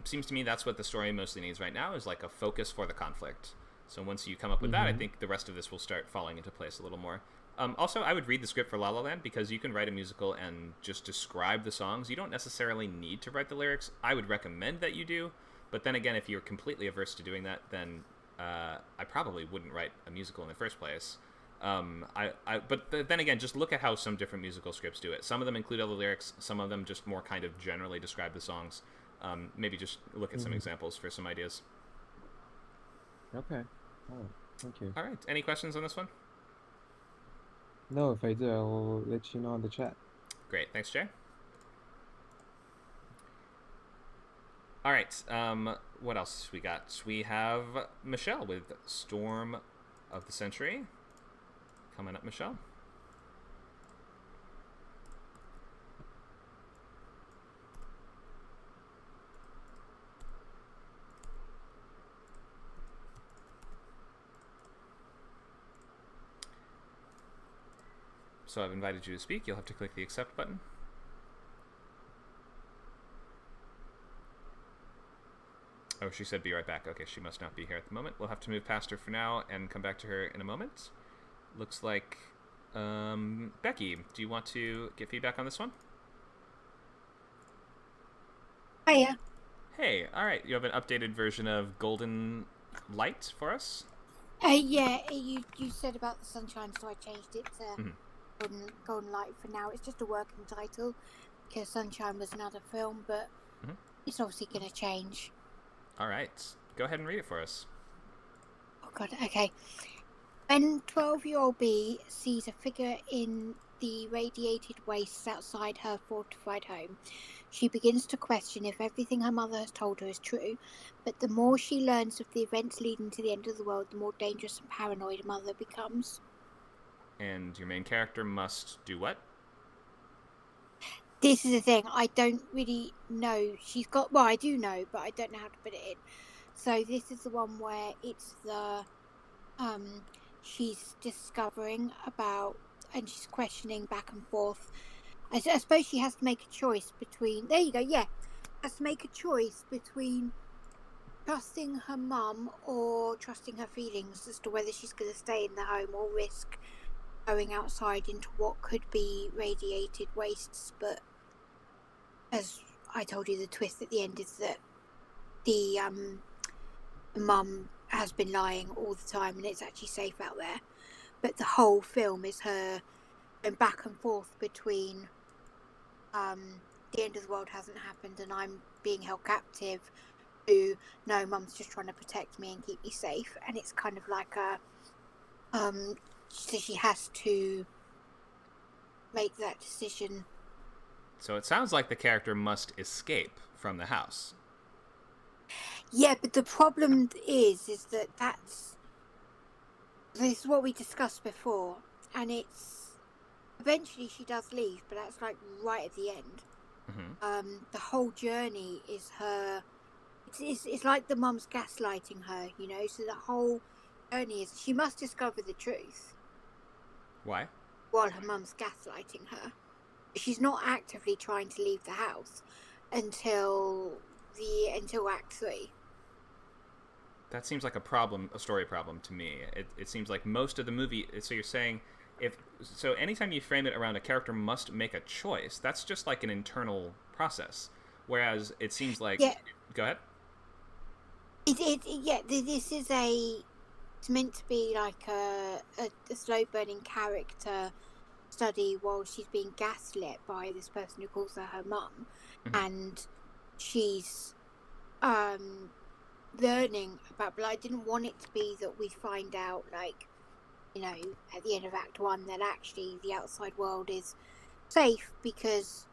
Speaker 1: seems to me that's what the story mostly needs right now, is like a focus for the conflict. So once you come up with that, I think the rest of this will start falling into place a little more. Also, I would read the script for La La Land because you can write a musical and just describe the songs. You don't necessarily need to write the lyrics. I would recommend that you do, but then again, if you're completely averse to doing that, then I probably wouldn't write a musical in the first place. But then again, just look at how some different musical scripts do it. Some of them include all the lyrics. Some of them just more kind of generally describe the songs. Maybe just look at some examples for some ideas.
Speaker 6: Okay. Oh, thank you.
Speaker 1: All right. Any questions on this one?
Speaker 6: No, if I do, I'll let you know in the chat.
Speaker 1: Great. Thanks, Jay. All right. What else we got? We have Michelle with Storm of the Century. Coming up, Michelle. So I've invited you to speak. You'll have to click the accept button. Oh, she said be right back. Okay, she must not be here at the moment. We'll have to move past her for now and come back to her in a moment. Looks like, Becky, do you want to get feedback on this one?
Speaker 7: Hiya.
Speaker 1: Hey, all right. You have an updated version of Golden Light for us?
Speaker 7: Yeah, you said about the sunshine, so I changed it to
Speaker 1: Mhm.
Speaker 7: Golden Light for now. It's just a working title because Sunshine was another film, but
Speaker 1: Mhm.
Speaker 7: it's obviously going to change.
Speaker 1: All right. Go ahead and read it for us.
Speaker 7: Oh god, okay. When 12-year-old B sees a figure in the radiated wastes outside her fortified home, she begins to question if everything her mother has told her is true, but the more she learns of the events leading to the end of the world, the more dangerous and paranoid her mother becomes.
Speaker 1: And your main character must do what?
Speaker 7: This is the thing, I don't really know. Well, I do know, but I don't know how to put it in. So this is the one where it's the, she's discovering about, and she's questioning back and forth. I suppose she has to make a choice between, there you go, yeah. Has to make a choice between trusting her mum or trusting her feelings as to whether she's going to stay in the home or risk going outside into what could be radiated wastes. But as I told you, the twist at the end is that the mum has been lying all the time and it's actually safe out there. But the whole film is her going back and forth between the end of the world hasn't happened and I'm being held captive, to no, mum's just trying to protect me and keep me safe. And it's kind of like a so she has to make that decision.
Speaker 1: So it sounds like the character must escape from the house.
Speaker 7: Yeah, but the problem is that this is what we discussed before, and it's eventually she does leave, but that's like right at the end.
Speaker 1: Mm-hmm.
Speaker 7: The whole journey is her. It's like the mum's gaslighting her, you know. So the whole journey is she must discover the truth.
Speaker 1: Why?
Speaker 7: While her mum's gaslighting her, she's not actively trying to leave the house until Act 3.
Speaker 1: That seems like a story problem to me. It seems like most of the movie. So you're saying anytime you frame it around a character must make a choice, that's just like an internal process. Whereas it seems like,
Speaker 7: yeah.
Speaker 1: Go ahead.
Speaker 7: This is it's meant to be like a slow burning character study while she's being gaslit by this person who calls her mum,
Speaker 1: Mm-hmm.
Speaker 7: and she's learning about. But I didn't want it to be that we find out, like, you know, at the end of Act 1 that actually the outside world is safe, because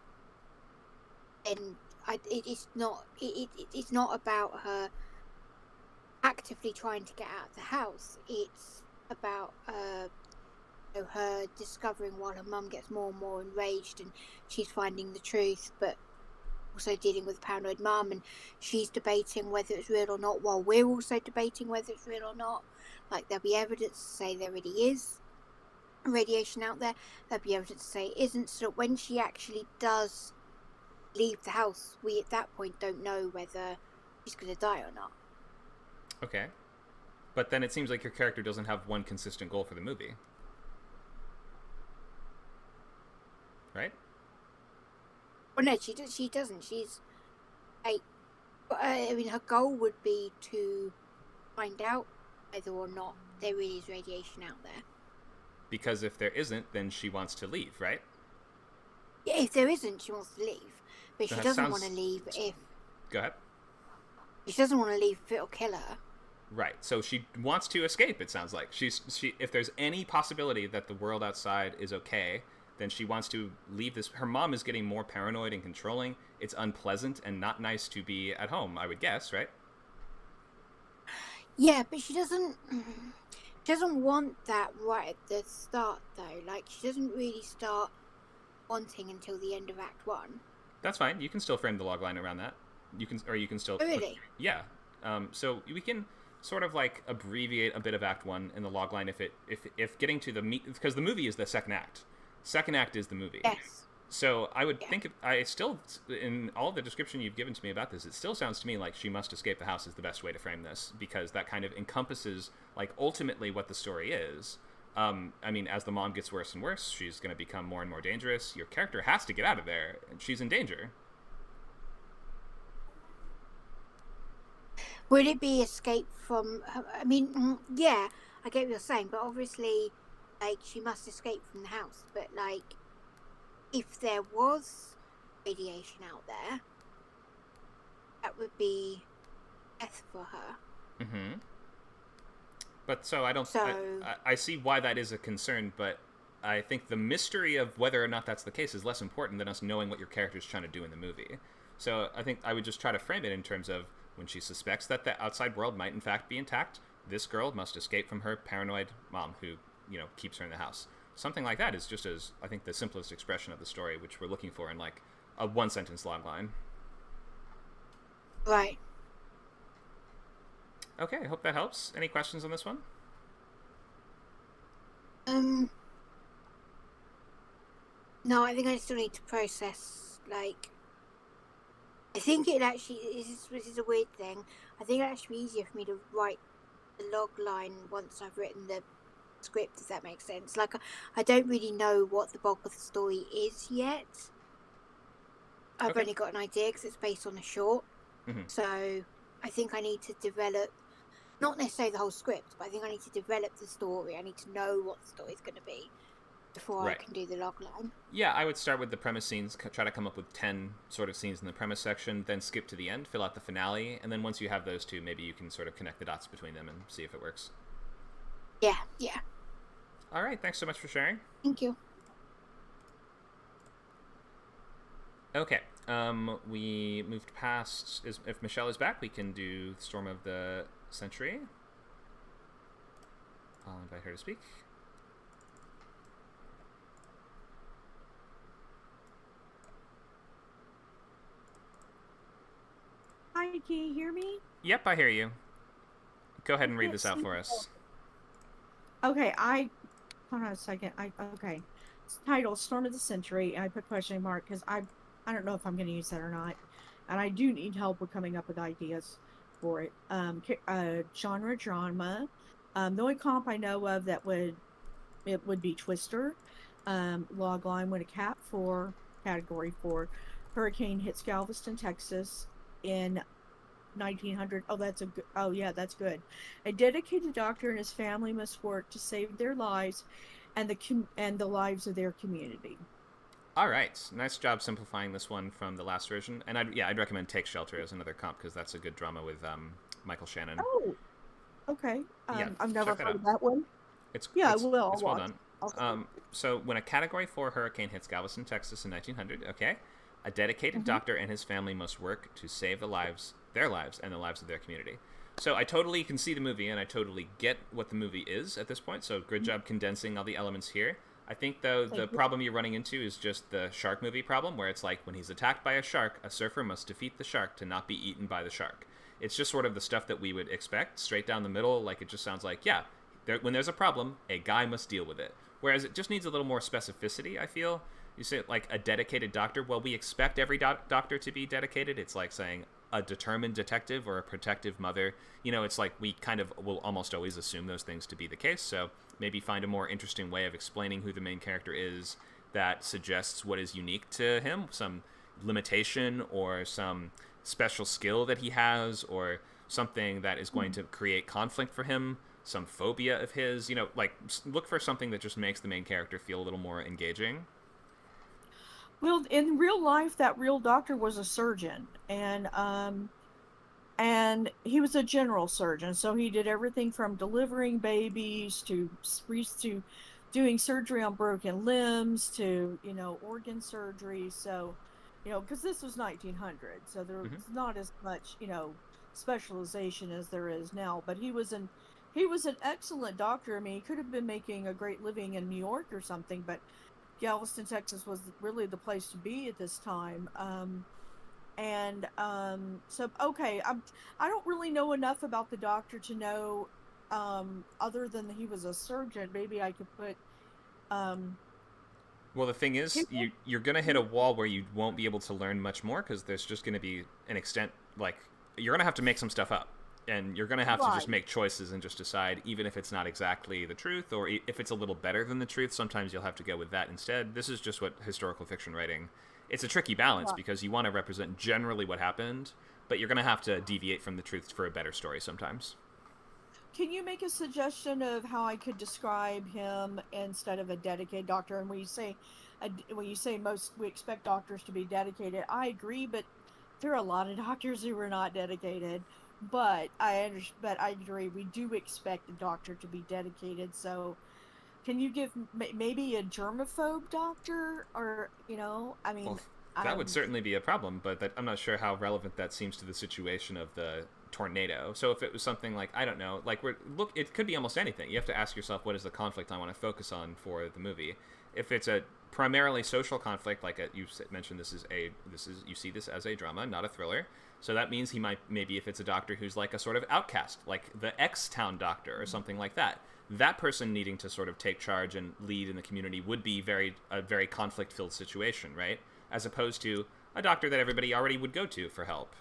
Speaker 7: then it's not about her actively trying to get out of the house. It's about her discovering while her mum gets more and more enraged and she's finding the truth, but also dealing with a paranoid mum, and she's debating whether it's real or not, while we're also debating whether it's real or not. Like, there'll be evidence to say there really is radiation out there, there'll be evidence to say it isn't, so that when she actually does leave the house, we at that point don't know whether she's going to die or not.
Speaker 1: Okay. But then it seems like your character doesn't have one consistent goal for the movie. right?
Speaker 7: Well, no, she doesn't. She's like, I mean, her goal would be to find out whether or not there really is radiation out there.
Speaker 1: Because if there isn't, then she wants to leave, right?
Speaker 7: Yeah, if there isn't, she wants to leave, but she
Speaker 1: That
Speaker 7: doesn't
Speaker 1: sounds-
Speaker 7: want to leave if
Speaker 1: Go ahead.
Speaker 7: she doesn't want to leave if it'll kill her.
Speaker 1: Right. So she wants to escape, it sounds like. She if there's any possibility that the world outside is okay, then she wants to leave this. Her mom is getting more paranoid and controlling. It's unpleasant and not nice to be at home, I would guess, right?
Speaker 7: Yeah, but she doesn't. She doesn't want that right at the start, though. Like, she doesn't really start wanting until the end of Act 1.
Speaker 1: That's fine. You can still frame the logline around that. You can still.
Speaker 7: Oh, really?
Speaker 1: Yeah. So we can sort of like abbreviate a bit of Act 1 in the logline if getting to the meat, because the movie is the second act. Second act is the movie.
Speaker 7: Yes.
Speaker 1: So I would think I still, in all the description you've given to me about this, it still sounds to me like she must escape the house is the best way to frame this, because that kind of encompasses like ultimately what the story is. I mean, as the mom gets worse and worse, she's going to become more and more dangerous. Your character has to get out of there, and she's in danger.
Speaker 7: Would it be escape from? I mean, yeah, I get what you're saying, but obviously, like, she must escape from the house. But like, if there was radiation out there, that would be death for her.
Speaker 1: Mm-hmm. But so I don't.
Speaker 7: So-
Speaker 1: I see why that is a concern, but I think the mystery of whether or not that's the case is less important than us knowing what your character is trying to do in the movie. So I think I would just try to frame it in terms of when she suspects that the outside world might in fact be intact, this girl must escape from her paranoid mom who, keeps her in the house. Something like that is just as, I think, the simplest expression of the story, which we're looking for in like a one-sentence logline.
Speaker 7: Right.
Speaker 1: Okay, I hope that helps. Any questions on this one?
Speaker 7: No, I think I still need to process. Like, I think it actually this is a weird thing. I think it'd actually be easier for me to write the log line once I've written the script, if that makes sense. Like, I don't really know what the bulk of the story is yet. I've
Speaker 1: Okay.
Speaker 7: only got an idea because it's based on a short.
Speaker 1: Mhm.
Speaker 7: So I think I need to develop, not necessarily the whole script, but I think I need to develop the story. I need to know what the story's going to be before
Speaker 1: Right.
Speaker 7: I can do the log line.
Speaker 1: Yeah, I would start with the premise scenes, try to come up with 10 sort of scenes in the premise section, then skip to the end, fill out the finale, and then once you have those two, maybe you can sort of connect the dots between them and see if it works.
Speaker 7: Yeah.
Speaker 1: All right, thanks so much for sharing.
Speaker 7: Thank you.
Speaker 1: Okay, we moved past, if Michelle is back, we can do Storm of the Century. I'll invite her to speak.
Speaker 3: Hi, can you hear me?
Speaker 1: Yep, I hear you. Go ahead and read
Speaker 3: can't
Speaker 1: this out
Speaker 3: see
Speaker 1: for
Speaker 3: the
Speaker 1: us.
Speaker 3: Okay, hold on a second. Okay. It's titled Storm of the Century, and I put question mark because I don't know if I'm going to use that or not, and I do need help with coming up with ideas for it. Genre drama. The only comp I know of that would be Twister. Logline with a category 4. Hurricane hits Galveston, Texas in 1900. Oh yeah, that's good. A dedicated doctor and his family must work to save their lives and the lives of their community.
Speaker 1: All right, nice job simplifying this one from the last version. And I'd recommend Take Shelter as another comp because that's a good drama with Michael Shannon.
Speaker 3: Oh, okay.
Speaker 1: Yeah,
Speaker 3: I've never
Speaker 1: check that
Speaker 3: heard
Speaker 1: out.
Speaker 3: of that one.
Speaker 1: It's
Speaker 3: Yeah,
Speaker 1: it's,
Speaker 3: I will.
Speaker 1: It's
Speaker 3: I'll
Speaker 1: well
Speaker 3: watch.
Speaker 1: done.
Speaker 3: I'll-
Speaker 1: So when a Category 4 hurricane hits Galveston, Texas in 1900, okay, a dedicated doctor and his family must work to save their lives, and the lives of their community. So I totally can see the movie, and I totally get what the movie is at this point, so good job condensing all the elements here. I think, though, the problem you're running into is just the shark movie problem, where it's like, when he's attacked by a shark, a surfer must defeat the shark to not be eaten by the shark. It's just sort of the stuff that we would expect, straight down the middle, like it just sounds like, yeah, when there's a problem, a guy must deal with it. Whereas it just needs a little more specificity, I feel. You say, like, a dedicated doctor. Well, we expect every doctor to be dedicated. It's like saying a determined detective or a protective mother. It's like we kind of will almost always assume those things to be the case. So maybe find a more interesting way of explaining who the main character is that suggests what is unique to him, some limitation or some special skill that he has, or something that is going to create conflict for him, some phobia of his. Like, look for something that just makes the main character feel a little more engaging.
Speaker 3: Well, in real life, that real doctor was a surgeon, and he was a general surgeon, so he did everything from delivering babies to doing surgery on broken limbs to organ surgery. So because this was 1900, so there was not as much specialization as there is now, but he was an excellent doctor. I mean, he could have been making a great living in New York or something, but Galveston, Texas was really the place to be at this time. So okay, I don't really know enough about the doctor to know, other than he was a surgeon. Maybe I could put.
Speaker 1: Well, the thing is, you're going to hit a wall where you won't be able to learn much more, because there's just going to be an extent, like, you're going to have to make some stuff up. And you're going to have to just make choices and just decide, even if it's not exactly the truth, or if it's a little better than the truth, sometimes you'll have to go with that instead. This is just what historical fiction writing, it's a tricky balance, because you want to represent generally what happened, but you're going to have to deviate from the truth for a better story sometimes.
Speaker 3: Can you make a suggestion of how I could describe him instead of a dedicated doctor? And when you say we expect doctors to be dedicated, I agree, but there are a lot of doctors who are not dedicated. But I agree, we do expect a doctor to be dedicated. So, can you give maybe a germaphobe doctor, or I mean,
Speaker 1: well, that would certainly be a problem, but I'm not sure how relevant that seems to the situation of the tornado. So if it was something like, I don't know, like it could be almost anything. You have to ask yourself, what is the conflict I want to focus on for the movie? If it's a primarily social conflict, like you mentioned, you see this as a drama, not a thriller. So that means maybe if it's a doctor who's like a sort of outcast, like the X-Town doctor or something like that, that person needing to sort of take charge and lead in the community would be a very conflict-filled situation, right? As opposed to a doctor that everybody already would go to for help.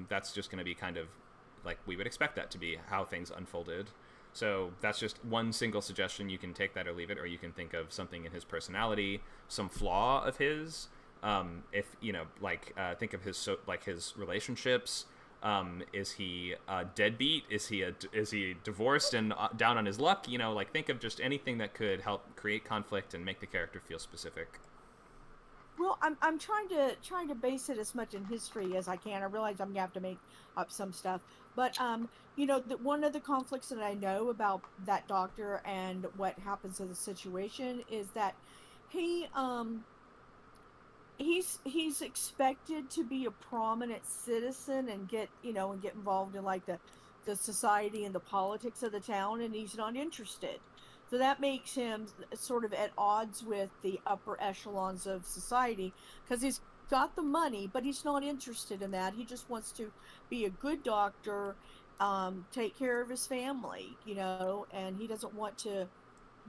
Speaker 1: That's just going to be kind of like we would expect that to be how things unfolded. So that's just one single suggestion. You can take that or leave it, or you can think of something in his personality, some flaw of his. Think of his relationships. Is he a deadbeat? Is he divorced and down on his luck? Think of just anything that could help create conflict and make the character feel specific.
Speaker 3: Well, I'm trying to base it as much in history as I can. I realize I'm gonna have to make up some stuff, but one of the conflicts that I know about that doctor and what happens in the situation is that he's expected to be a prominent citizen and get involved in like the society and the politics of the town, and he's not interested. So that makes him sort of at odds with the upper echelons of society, because he's got the money, but he's not interested in that. He just wants to be a good doctor, take care of his family, and he doesn't want to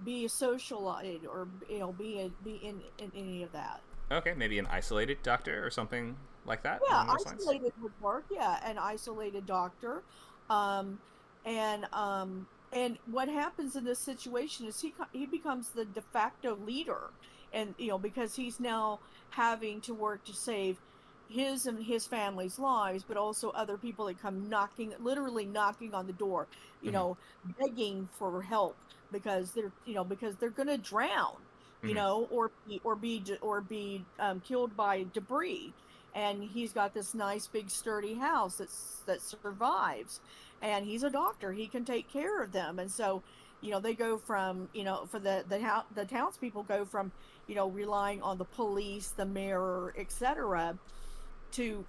Speaker 3: be a socialite or be in any of that.
Speaker 1: Okay, maybe an isolated doctor or something like that.
Speaker 3: Yeah, isolated would work. Yeah, an isolated doctor, and what happens in this situation is he becomes the de facto leader, and because he's now having to work to save his and his family's lives, but also other people that come literally knocking on the door, begging for help because they're gonna drown, or be killed by debris. And he's got this nice big sturdy house that survives, and he's a doctor. He can take care of them, and so they go from for the townspeople go from relying on the police, the mayor, etc., to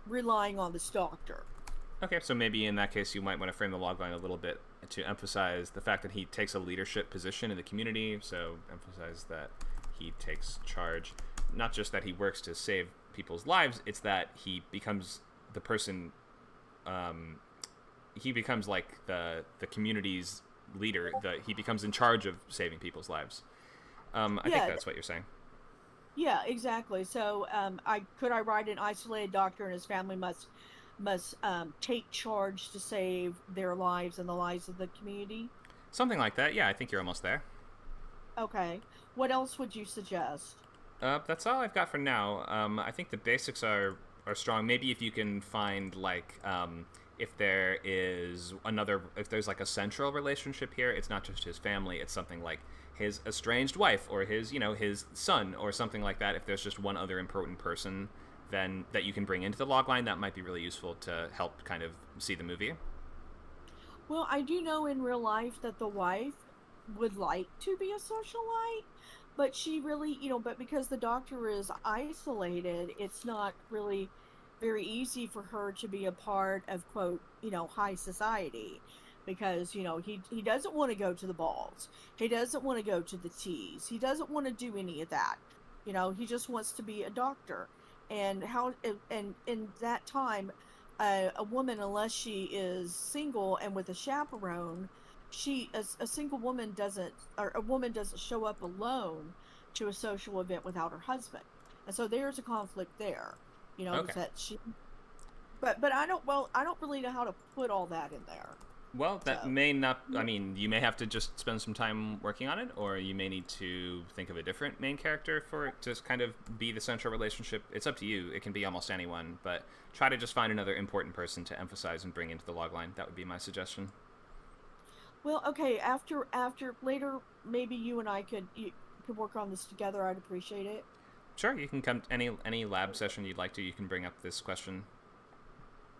Speaker 3: relying on this doctor.
Speaker 1: Okay, so maybe in that case you might want to frame the logline a little bit to emphasize the fact that he takes a leadership position in the community. So emphasize that he takes charge, not just that he works to save people's lives, it's that he becomes the person, he becomes like the community's leader, he becomes in charge of saving people's lives. I think that's what you're saying.
Speaker 3: Yeah, exactly. So I write an isolated doctor and his family must take charge to save their lives and the lives of the community?
Speaker 1: Something like that. Yeah, I think you're almost there.
Speaker 3: Okay. What else would you suggest?
Speaker 1: That's all I've got for now. I think the basics are strong. Maybe if you can find like if there is if there's like a central relationship here, it's not just his family. It's something like his estranged wife or his his son or something like that. If there's just one other important person, then that you can bring into the logline, that might be really useful to help kind of see the movie.
Speaker 3: Well, I do know in real life that the wife would like to be a socialite, but she really, but because the doctor is isolated, it's not really very easy for her to be a part of, quote, high society, because he doesn't want to go to the balls, he doesn't want to go to the teas, he doesn't want to do any of that. He just wants to be a doctor. And in that time, a woman, unless she is single and with a chaperone, a single woman doesn't, or a woman doesn't show up alone to a social event without her husband. And so there's a conflict there,
Speaker 1: Okay.
Speaker 3: that she. But I don't really know how to put all that in there.
Speaker 1: Well, that may not. I mean, you may have to just spend some time working on it, or you may need to think of a different main character for it to kind of be the central relationship. It's up to you. It can be almost anyone, but try to just find another important person to emphasize and bring into the logline. That would be my suggestion.
Speaker 3: Well, okay. After later, maybe you and I could work on this together. I'd appreciate it.
Speaker 1: Sure, you can come to any lab session you'd like to. You can bring up this question.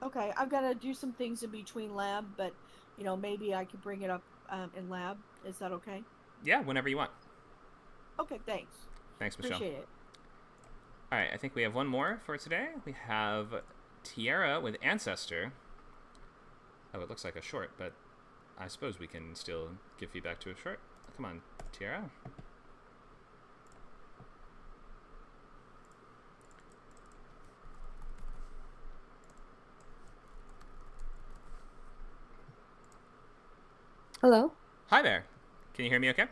Speaker 3: Okay, I've got to do some things in between lab, but maybe I could bring it up in lab. Is that okay?
Speaker 1: Yeah, whenever you want.
Speaker 3: Okay, thanks.
Speaker 1: Thanks, Michelle.
Speaker 3: Appreciate it.
Speaker 1: All right, I think we have one more for today. We have Tiara with Ancestor. Oh, it looks like a short, but I suppose we can still give feedback to a short. Come on, Tiara.
Speaker 8: Hello?
Speaker 1: Hi there. Can you hear me okay?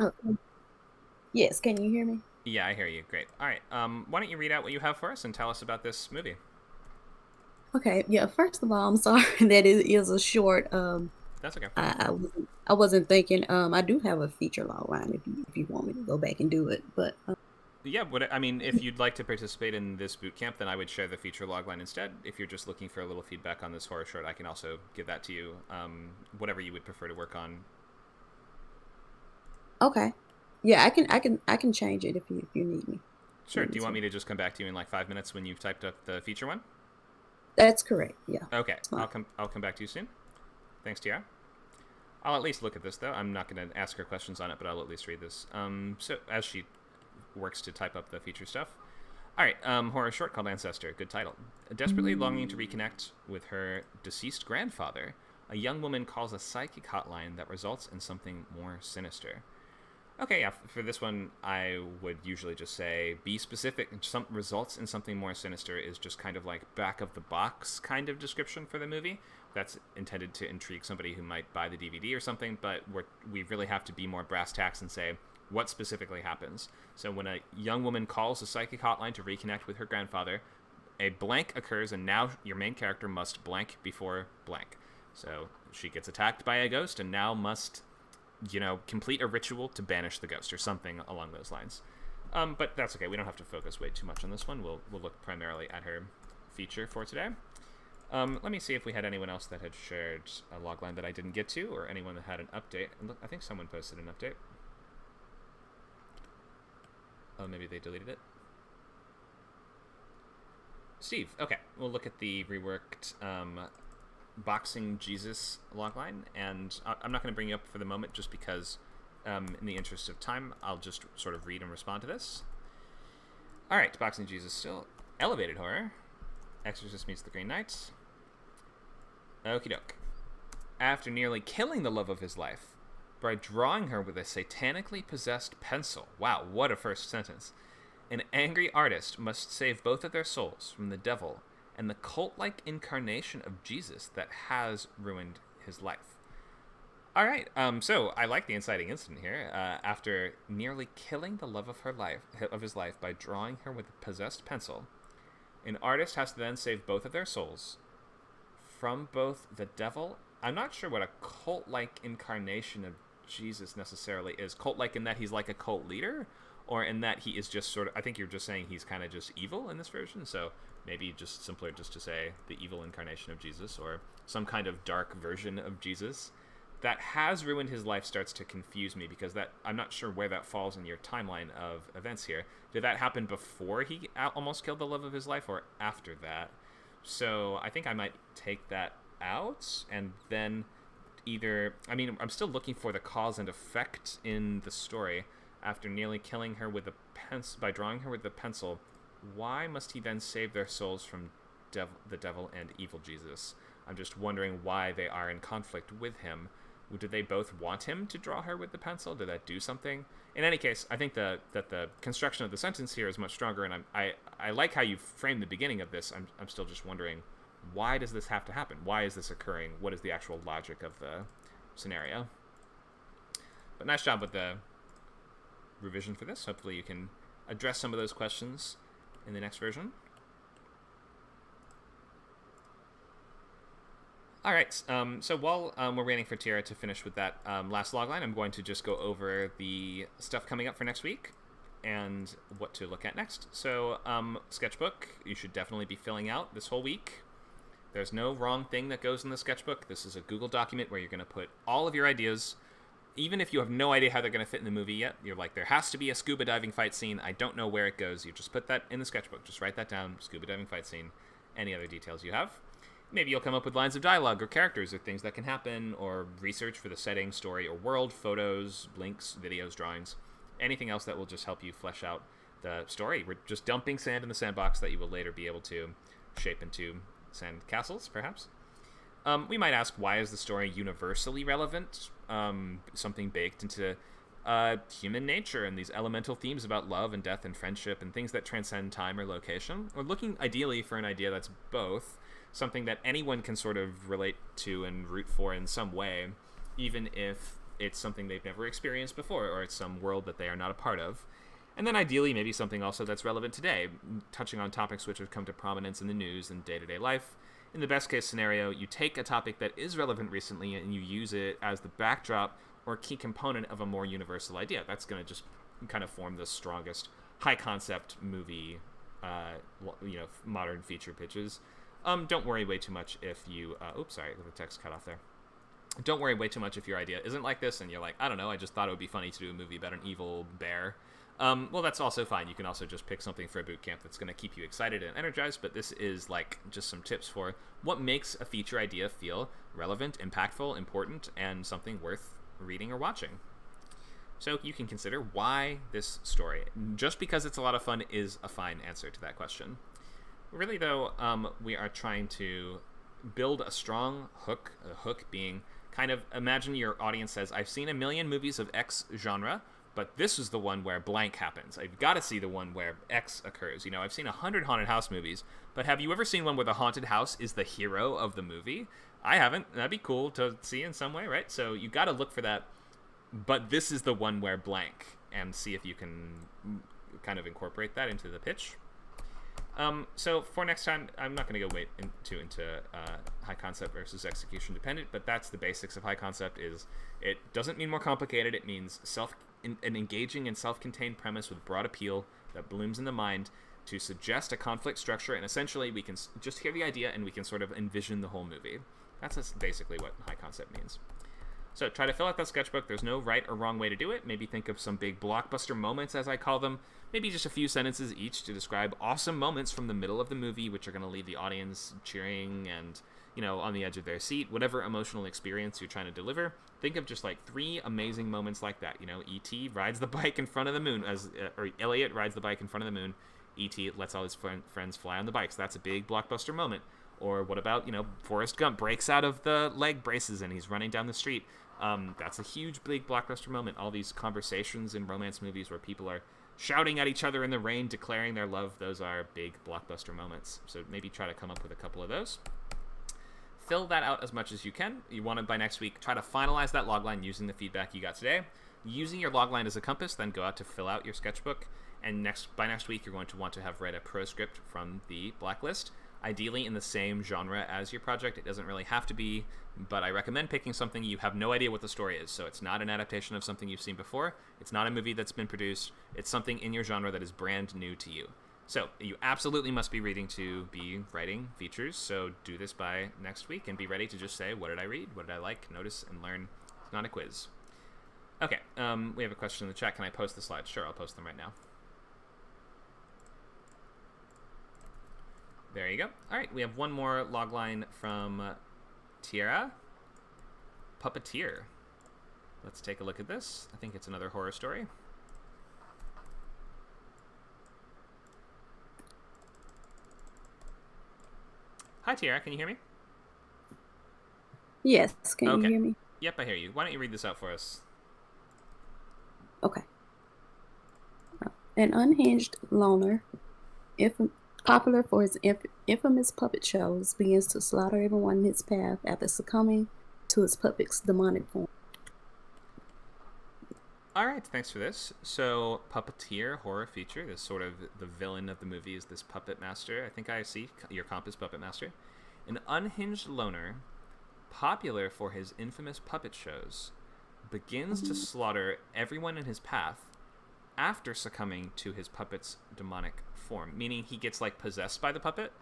Speaker 8: Yes, can you hear me?
Speaker 1: Yeah, I hear you. Great. All right. Why don't you read out what you have for us and tell us about this movie?
Speaker 8: Okay, yeah, first of all, I'm sorry that it is a short.
Speaker 1: That's okay.
Speaker 8: I wasn't thinking. I do have a feature log line if you want me to go back and do it, but
Speaker 1: Yeah, if you'd like to participate in this boot camp, then I would share the feature logline instead. If you're just looking for a little feedback on this horror short, I can also give that to you. Whatever you would prefer to work on.
Speaker 8: okay. Yeah, I can change it if you need me.
Speaker 1: Sure. Do you want me to just come back to you in like 5 minutes when you've typed up the feature one?
Speaker 8: That's correct. Yeah.
Speaker 1: Okay. I'll come back to you soon. Thanks, Tiara. I'll at least look at this though. I'm not going to ask her questions on it, but I'll at least read this. So as she works to type up the feature stuff. All right. Horror short called Ancestor. Good title. Desperately longing to reconnect with her deceased grandfather, a young woman calls a psychic hotline that results in something more sinister. Okay, yeah, for this one, I would usually just say be specific. Some results in something more sinister is just kind of like back of the box kind of description for the movie. That's intended to intrigue somebody who might buy the DVD or something, but we really have to be more brass tacks and say what specifically happens. So when a young woman calls a psychic hotline to reconnect with her grandfather, a blank occurs, and now your main character must blank before blank. So she gets attacked by a ghost and now must complete a ritual to banish the ghost or something along those lines. But that's okay. We don't have to focus way too much on this one. We'll look primarily at her feature for today. Let me see if we had anyone else that had shared a logline that I didn't get to, or anyone that had an update. And look, I think someone posted an update. Oh, maybe they deleted it. Steve. Okay, we'll look at the reworked Boxing Jesus logline, and I'm not going to bring you up for the moment just because in the interest of time I'll just sort of read and respond to this. Alright, Boxing Jesus still. Elevated horror. Exorcist meets the Green Knight. Okie doke. After nearly killing the love of his life by drawing her with a satanically possessed pencil, wow, what a first sentence, an angry artist must save both of their souls from the devil and the cult-like incarnation of Jesus that has ruined his life. All right, so I like the inciting incident here. After nearly killing the love of his life by drawing her with a possessed pencil, an artist has to then save both of their souls from both the devil. I'm not sure what a cult-like incarnation of Jesus necessarily is. Cult-like in that he's like a cult leader, or in that he is just sort of, I think you're just saying he's kind of just evil in this version, so maybe just simpler just to say the evil incarnation of Jesus, or some kind of dark version of Jesus that has ruined his life starts to confuse me, because that, I'm not sure where that falls in your timeline of events here. Did that happen before he almost killed the love of his life, or after that? So I think I might take that out, and then either, I mean, I'm still looking for the cause and effect in the story. After nearly killing her with a pencil, by drawing her with the pencil, why must he then save their souls from the devil and evil Jesus? I'm just wondering why they are in conflict with him. Did they both want him to draw her with the pencil? Did that do something? In any case, I think that the construction of the sentence here is much stronger, and I like how you framed the beginning of this. I'm still just wondering, why does this have to happen? Why is this occurring? What is the actual logic of the scenario? But nice job with the revision for this. Hopefully you can address some of those questions in the next version. All right, so while we're waiting for Tierra to finish with that last logline, I'm going to just go over the stuff coming up for next week and what to look at next. So sketchbook, you should definitely be filling out this whole week. There's no wrong thing that goes in the sketchbook. This is a Google document where you're going to put all of your ideas. Even if you have no idea how they're going to fit in the movie yet, you're like, there has to be a scuba diving fight scene. I don't know where it goes. You just put that in the sketchbook. Just write that down, scuba diving fight scene, any other details you have. Maybe you'll come up with lines of dialogue or characters or things that can happen, or research for the setting, story, or world, photos, links, videos, drawings, anything else that will just help you flesh out the story. We're just dumping sand in the sandbox that you will later be able to shape into sand castles, perhaps. We might ask, why is the story universally relevant? Something baked into human nature and these elemental themes about love and death and friendship and things that transcend time or location. We're looking ideally for an idea that's both, something that anyone can sort of relate to and root for in some way, even if it's something they've never experienced before, or it's some world that they are not a part of. And then ideally maybe something also that's relevant today, touching on topics which have come to prominence in the news and day-to-day life. In the best case scenario, you take a topic that is relevant recently and you use it as the backdrop or key component of a more universal idea. That's going to just kind of form the strongest high concept movie, modern feature pitches. Don't worry way too much if you, oops, sorry, the text cut off there. Don't worry way too much if your idea isn't like this and you're like, I don't know, I just thought it would be funny to do a movie about an evil bear. Well, that's also fine. You can also just pick something for a boot camp that's going to keep you excited and energized, but this is like just some tips for what makes a feature idea feel relevant, impactful, important, and something worth reading or watching. So you can consider why this story, just because it's a lot of fun, is a fine answer to that question. Really, though, we are trying to build a strong hook, a hook being kind of, imagine your audience says, I've seen a million movies of X genre, but this is the one where blank happens. I've got to see the one where X occurs. You know, I've seen 100 haunted house movies, but have you ever seen one where the haunted house is the hero of the movie? I haven't. That'd be cool to see in some way, right? So you got to look for that, but this is the one where blank, and see if you can kind of incorporate that into the pitch. So for next time, I'm not going to go into high concept versus execution dependent, but that's the basics of high concept. Is it doesn't mean more complicated. It means an engaging and self-contained premise with broad appeal that blooms in the mind to suggest a conflict structure, and essentially we can just hear the idea and we can sort of envision the whole movie. That's basically what high concept means. So try to fill out that sketchbook. There's no right or wrong way to do it. Maybe think of some big blockbuster moments, as I call them. Maybe just a few sentences each to describe awesome moments from the middle of the movie, which are going to leave the audience cheering and, on the edge of their seat. Whatever emotional experience you're trying to deliver, think of just like 3 amazing moments like that. E.T. rides the bike in front of the moon, or Elliot rides the bike in front of the moon. E.T. lets all his friends fly on the bikes. That's a big blockbuster moment. Or what about, Forrest Gump breaks out of the leg braces and he's running down the street. That's a huge, big blockbuster moment. All these conversations in romance movies where people are shouting at each other in the rain, declaring their love, those are big blockbuster moments. So maybe try to come up with a couple of those. Fill that out as much as you can. You want to, by next week, try to finalize that logline using the feedback you got today. Using your logline as a compass, then go out to fill out your sketchbook. And by next week, you're going to want to have read a proscript from the blacklist. ideally in the same genre as your project. It doesn't really have to be, but I recommend picking something you have no idea what the story is. So it's not an adaptation of something you've seen before. It's not a movie that's been produced. It's something in your genre that is brand new to you. So you absolutely must be reading to be writing features. So do this by next week and be ready to just say, what did I read? What did I like, notice, and learn? It's not a quiz. Okay, we have a question in the chat. Can I post the slides? Sure, I'll post them right now. There you go. All right, we have one more logline from Tierra. Puppeteer. Let's take a look at this. I think it's another horror story. Hi, Tierra. Can you hear me?
Speaker 8: Yes, can you hear me?
Speaker 1: Yep, I hear you. Why don't you read this out for us?
Speaker 8: Okay. An unhinged loner, popular for his infamous puppet shows, begins to slaughter everyone in his path after succumbing to his puppet's demonic form.
Speaker 1: All right, thanks for this. So, Puppeteer, horror feature. This sort of the villain of the movie is this puppet master. I think I see your comp is puppet master. An unhinged loner, popular for his infamous puppet shows, begins to slaughter everyone in his path after succumbing to his puppet's demonic form. Meaning he gets, like, possessed by the puppet?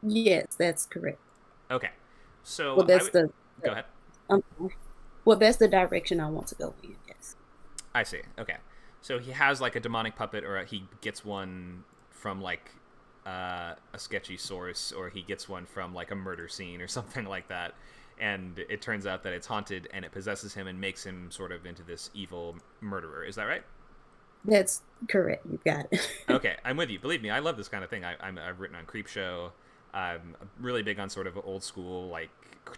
Speaker 8: Yes, that's correct.
Speaker 1: Okay. So,
Speaker 8: well, that's
Speaker 1: go ahead.
Speaker 8: Well, that's the direction I want to go in, yes.
Speaker 1: I see. Okay. So he has, like, a demonic puppet, or he gets one from, like, a sketchy source, or he gets one from, like, a murder scene or something like that. And it turns out that it's haunted, and it possesses him and makes him sort of into this evil murderer. Is that right?
Speaker 8: That's correct. You got it.
Speaker 1: Okay, I'm with you. Believe me, I love this kind of thing. I've written on Creepshow. I'm really big on sort of old school, like,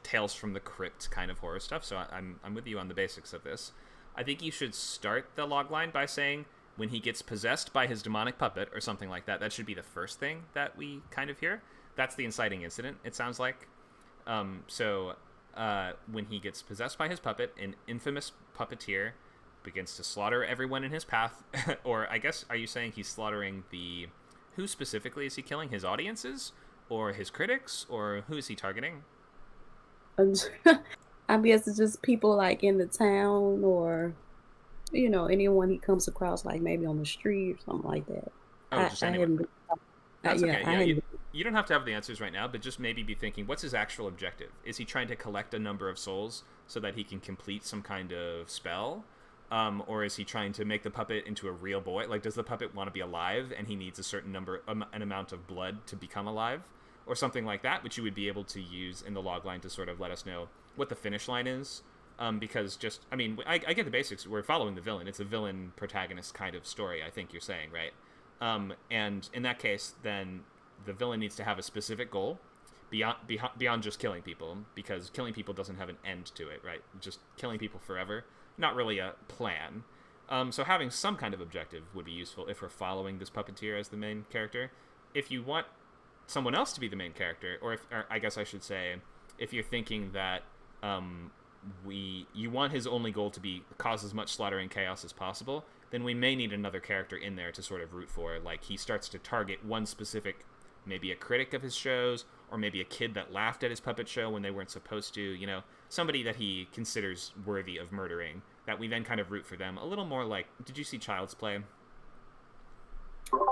Speaker 1: Tales from the Crypt kind of horror stuff, so I'm with you on the basics of this. I think you should start the logline by saying when he gets possessed by his demonic puppet or something like that. That should be the first thing that we kind of hear. That's the inciting incident, it sounds like. When he gets possessed by his puppet, an infamous puppeteer begins to slaughter everyone in his path. Or I guess, are you saying he's slaughtering who specifically is he killing? His audiences? Or his critics? Or who is he targeting?
Speaker 8: I guess it's just people, like, in the town, or, you know, anyone he comes across, like, maybe on the street or something like that.
Speaker 1: Oh, just anyone. That's okay. You don't have to have the answers right now, but just maybe be thinking, what's his actual objective? Is he trying to collect a number of souls so that he can complete some kind of spell? Or is he trying to make the puppet into a real boy? Like, does the puppet want to be alive and he needs a certain an amount of blood to become alive? Or something like that, which you would be able to use in the logline to sort of let us know what the finish line is. Because I get the basics. We're following the villain. It's a villain protagonist kind of story, I think you're saying, right? And in that case, then the villain needs to have a specific goal beyond just killing people, because killing people doesn't have an end to it, right? Just killing people forever, not really a plan. So having some kind of objective would be useful if we're following this puppeteer as the main character. If you want someone else to be the main character, or I guess I should say, if you're thinking that you want his only goal to be cause as much slaughter and chaos as possible, then we may need another character in there to sort of root for. Like, he starts to target one specific, maybe a critic of his shows, or maybe a kid that laughed at his puppet show when they weren't supposed to, you know, somebody that he considers worthy of murdering, that we then kind of root for them. A little more like, did you see Child's Play?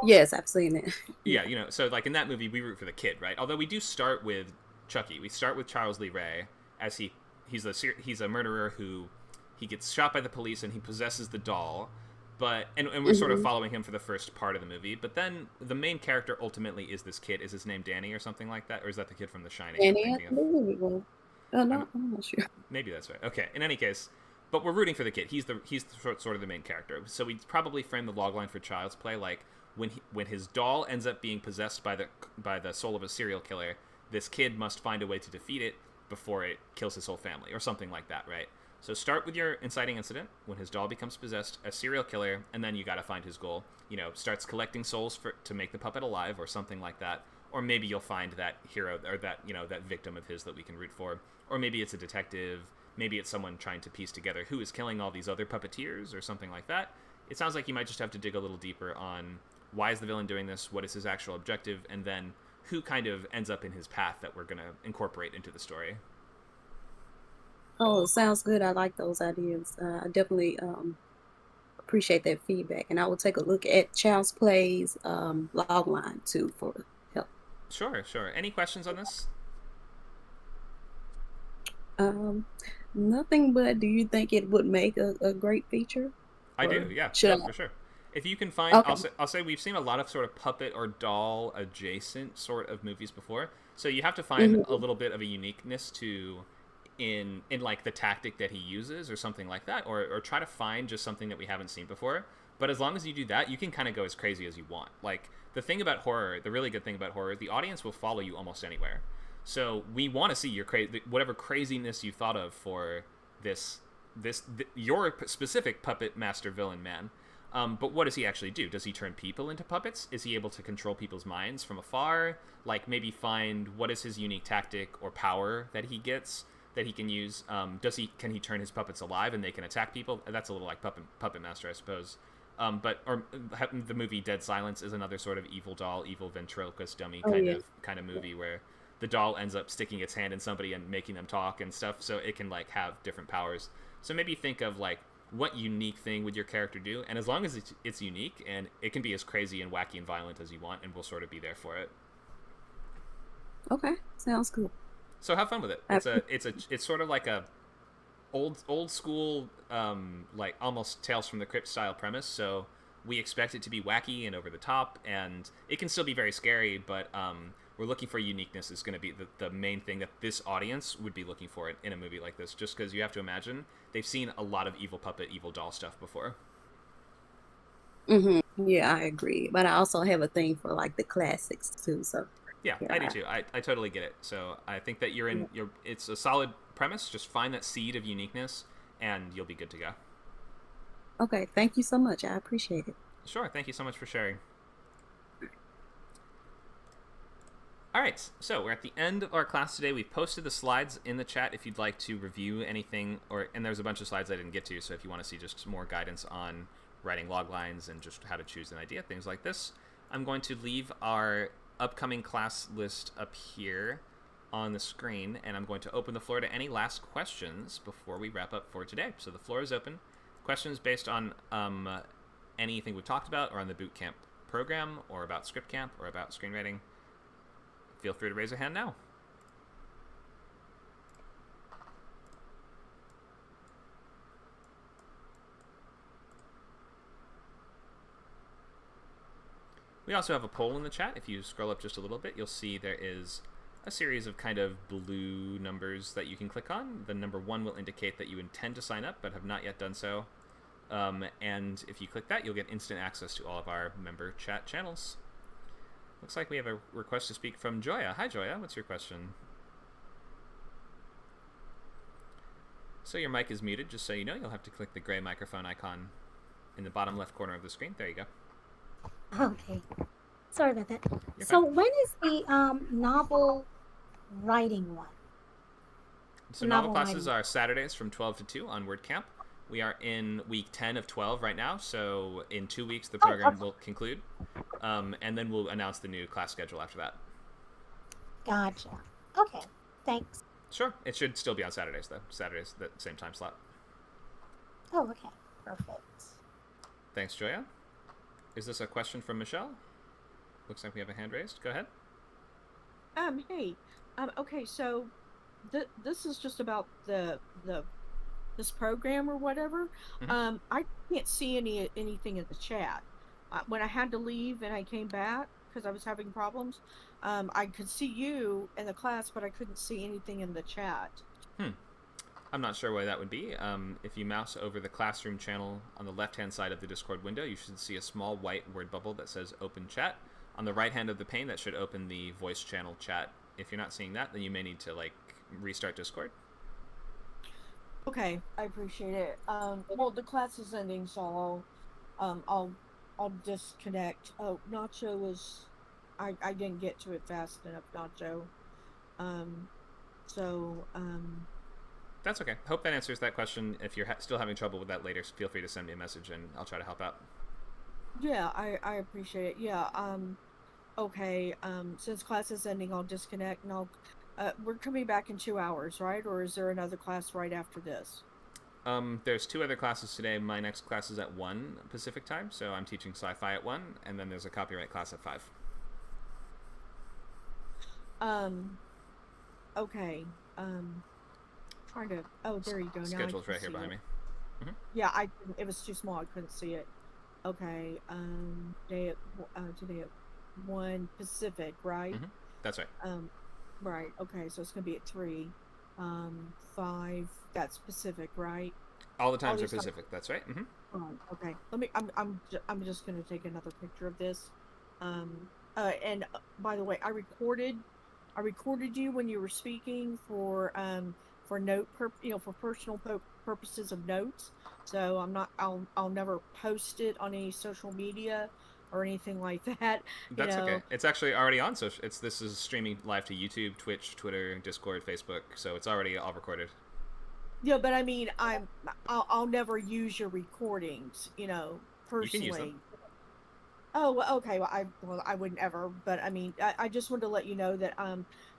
Speaker 8: Yes, I've seen it.
Speaker 1: Yeah, you know, so like in that movie, we root for the kid, right? Although we do start with Chucky. We start with Charles Lee Ray, as he's a murderer who he gets shot by the police and he possesses the doll. But and we're sort of following him for the first part of the movie. But then the main character ultimately is this kid. Is his name Danny or something like that? Or is that the kid from The Shining?
Speaker 8: Danny, I believe it. Oh, no, I'm not sure.
Speaker 1: Maybe that's right. Okay, in any case, but we're rooting for the kid. He's sort of the main character. So we probably frame the logline for Child's Play like when his doll ends up being possessed by the soul of a serial killer, this kid must find a way to defeat it before it kills his whole family, or something like that, right? So start with your inciting incident, when his doll becomes possessed, a serial killer, and then you gotta find his goal. You know, starts collecting souls to make the puppet alive, or something like that. Or maybe you'll find that hero, or that, you know, that victim of his that we can root for. Or maybe it's a detective, maybe it's someone trying to piece together who is killing all these other puppeteers, or something like that. It sounds like you might just have to dig a little deeper on why is the villain doing this, what is his actual objective, and then who kind of ends up in his path that we're going to incorporate into the story.
Speaker 8: Oh, sounds good. I like those ideas. I definitely appreciate that feedback, and I will take a look at Child's Play's logline too for help.
Speaker 1: Sure. Any questions on this?
Speaker 8: Nothing, but do you think it would make a great feature?
Speaker 1: I do, yeah, for sure. If you can find,
Speaker 8: Okay.
Speaker 1: I'll say we've seen a lot of sort of puppet or doll adjacent sort of movies before, so you have to find a little bit of a uniqueness to in like the tactic that he uses or something like that, or try to find just something that we haven't seen before. But as long as you do that, you can kind of go as crazy as you want. Like, the thing about horror, the really good thing about horror, the audience will follow you almost anywhere. So we want to see your whatever craziness you thought of for your specific puppet master villain man. But what does he actually do? Does he turn people into puppets? Is he able to control people's minds from afar? Like, maybe find what is his unique tactic or power that he gets that he can use? Can he turn his puppets alive and they can attack people? That's a little like Puppet Master, I suppose. The movie Dead Silence is another sort of evil doll, evil ventriloquist dummy kind of movie where the doll ends up sticking its hand in somebody and making them talk and stuff, so it can like have different powers. So maybe think of like, what unique thing would your character do? And as long as it's unique, and it can be as crazy and wacky and violent as you want, and we'll sort of be there for it.
Speaker 8: Okay, sounds good.
Speaker 1: So have fun with it. It's sort of like a old school, like almost Tales from the Crypt style premise. So we expect it to be wacky and over the top, and it can still be very scary, but we're looking for uniqueness is going to be the main thing that this audience would be looking for in a movie like this, just because you have to imagine they've seen a lot of evil puppet, evil doll stuff before.
Speaker 8: Yeah, I agree. But I also have a thing for like the classics too. So
Speaker 1: yeah, I do too. I totally get it. So I think that it's a solid premise. Just find that seed of uniqueness, and you'll be good to go.
Speaker 8: Okay, thank you so much. I appreciate it.
Speaker 1: Sure, thank you so much for sharing. All right, so we're at the end of our class today. We've posted the slides in the chat if you'd like to review anything, and there's a bunch of slides I didn't get to, so if you want to see just more guidance on writing log lines and just how to choose an idea, things like this, I'm going to leave our upcoming class list up here on the screen, and I'm going to open the floor to any last questions before we wrap up for today. So the floor is open. Questions based on anything we've talked about, or on the Bootcamp program, or about Script Camp, or about screenwriting. Feel free to raise a hand now. We also have a poll in the chat. If you scroll up just a little bit, you'll see there is a series of kind of blue numbers that you can click on. The number 1 will indicate that you intend to sign up but have not yet done so. And if you click that, you'll get instant access to all of our member chat channels. Looks like we have a request to speak from Joya. Hi, Joya. What's your question? So your mic is muted, just so you know. You'll have to click the gray microphone icon in the bottom left corner of the screen. There you go.
Speaker 9: Okay. Sorry about that.
Speaker 1: You're
Speaker 9: So
Speaker 1: fine.
Speaker 9: when is the novel writing one?
Speaker 1: So
Speaker 9: Novel
Speaker 1: novel classes
Speaker 9: writing.
Speaker 1: are Saturdays from 12 to 2 on WordCamp. We are in week 10 of 12 right now, so in 2 weeks the program will conclude, and then we'll announce the new class schedule after that.
Speaker 9: Gotcha. Okay. Thanks.
Speaker 1: Sure. It should still be on Saturdays, though. Saturdays, the same time slot.
Speaker 9: Oh, okay. Perfect.
Speaker 1: Thanks, Joya. Is this a question from Michelle? Looks like we have a hand raised. Go ahead.
Speaker 3: Hey. Okay, so this is just about this program or whatever. I can't see anything in the chat. When I had to leave and I came back because I was having problems, I could see you in the class, but I couldn't see anything in the chat.
Speaker 1: I'm not sure why that would be. If you mouse over the classroom channel on the left-hand side of the Discord window, you should see a small white word bubble that says Open Chat. On the right hand of the pane, that should open the voice channel chat. If you're not seeing that, then you may need to restart Discord.
Speaker 3: Okay, I appreciate it. Well, the class is ending, so I'll disconnect. Oh, Nacho was, I didn't get to it fast enough, Nacho.
Speaker 1: That's okay. Hope that answers that question. If you're still having trouble with that later, feel free to send me a message and I'll try to help out.
Speaker 3: Yeah, I appreciate it. Yeah. okay, since class is ending, I'll disconnect and we're coming back in 2 hours, right? Or is there another class right after this?
Speaker 1: There's 2 other classes today. My next class is at 1 Pacific time, so I'm teaching sci-fi at 1, and then there's a copyright class at 5.
Speaker 3: Okay. Trying to. Oh, there you go. Now
Speaker 1: Schedule's
Speaker 3: I
Speaker 1: right
Speaker 3: can
Speaker 1: here behind
Speaker 3: see
Speaker 1: me.
Speaker 3: it. Yeah, it was too small. I couldn't see it. Okay. Today at 1 Pacific, right?
Speaker 1: That's right.
Speaker 3: Right. Okay. So it's gonna be at 3. 5. That's Pacific, right?
Speaker 1: All the times are Pacific. That's right.
Speaker 3: Okay. I'm just gonna take another picture of this. And by the way, I recorded you when you were speaking for for personal purposes of notes. So I'll never post it on any social media or anything like that.
Speaker 1: That's okay. It's actually already on social. This is streaming live to YouTube, Twitch, Twitter, Discord, Facebook. So it's already all recorded.
Speaker 3: Yeah, but I mean, I'll never use your recordings, personally.
Speaker 1: You can use them.
Speaker 3: Oh, well, okay. Well, I wouldn't ever, but I mean, I just wanted to let you know that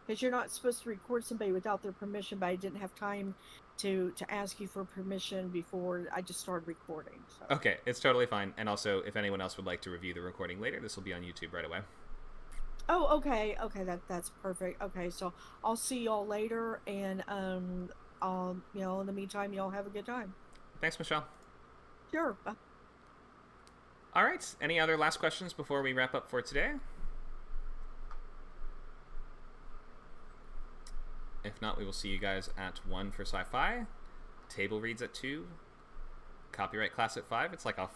Speaker 3: because you're not supposed to record somebody without their permission, but I didn't have time to ask you for permission before I just started recording. So.
Speaker 1: Okay, it's totally fine. And also, if anyone else would like to review the recording later, this will be on YouTube right away.
Speaker 3: Oh, okay. Okay, that's perfect. Okay, so I'll see y'all later, and in the meantime, y'all have a good time.
Speaker 1: Thanks, Michelle.
Speaker 3: Sure. Bye.
Speaker 1: All right. Any other last questions before we wrap up for today? If not, we will see you guys at 1 for sci-fi. Table reads at 2. Copyright class at 5. It's like a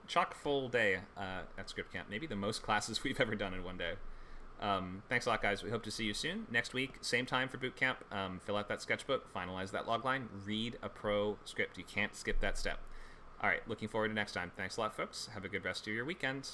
Speaker 1: chock full day at Script Camp. Maybe the most classes we've ever done in one day. Thanks a lot, guys. We hope to see you soon. Next week, same time for Bootcamp. Fill out that sketchbook, finalize that logline, read a pro script. You can't skip that step. All right, looking forward to next time. Thanks a lot, folks. Have a good rest of your weekend.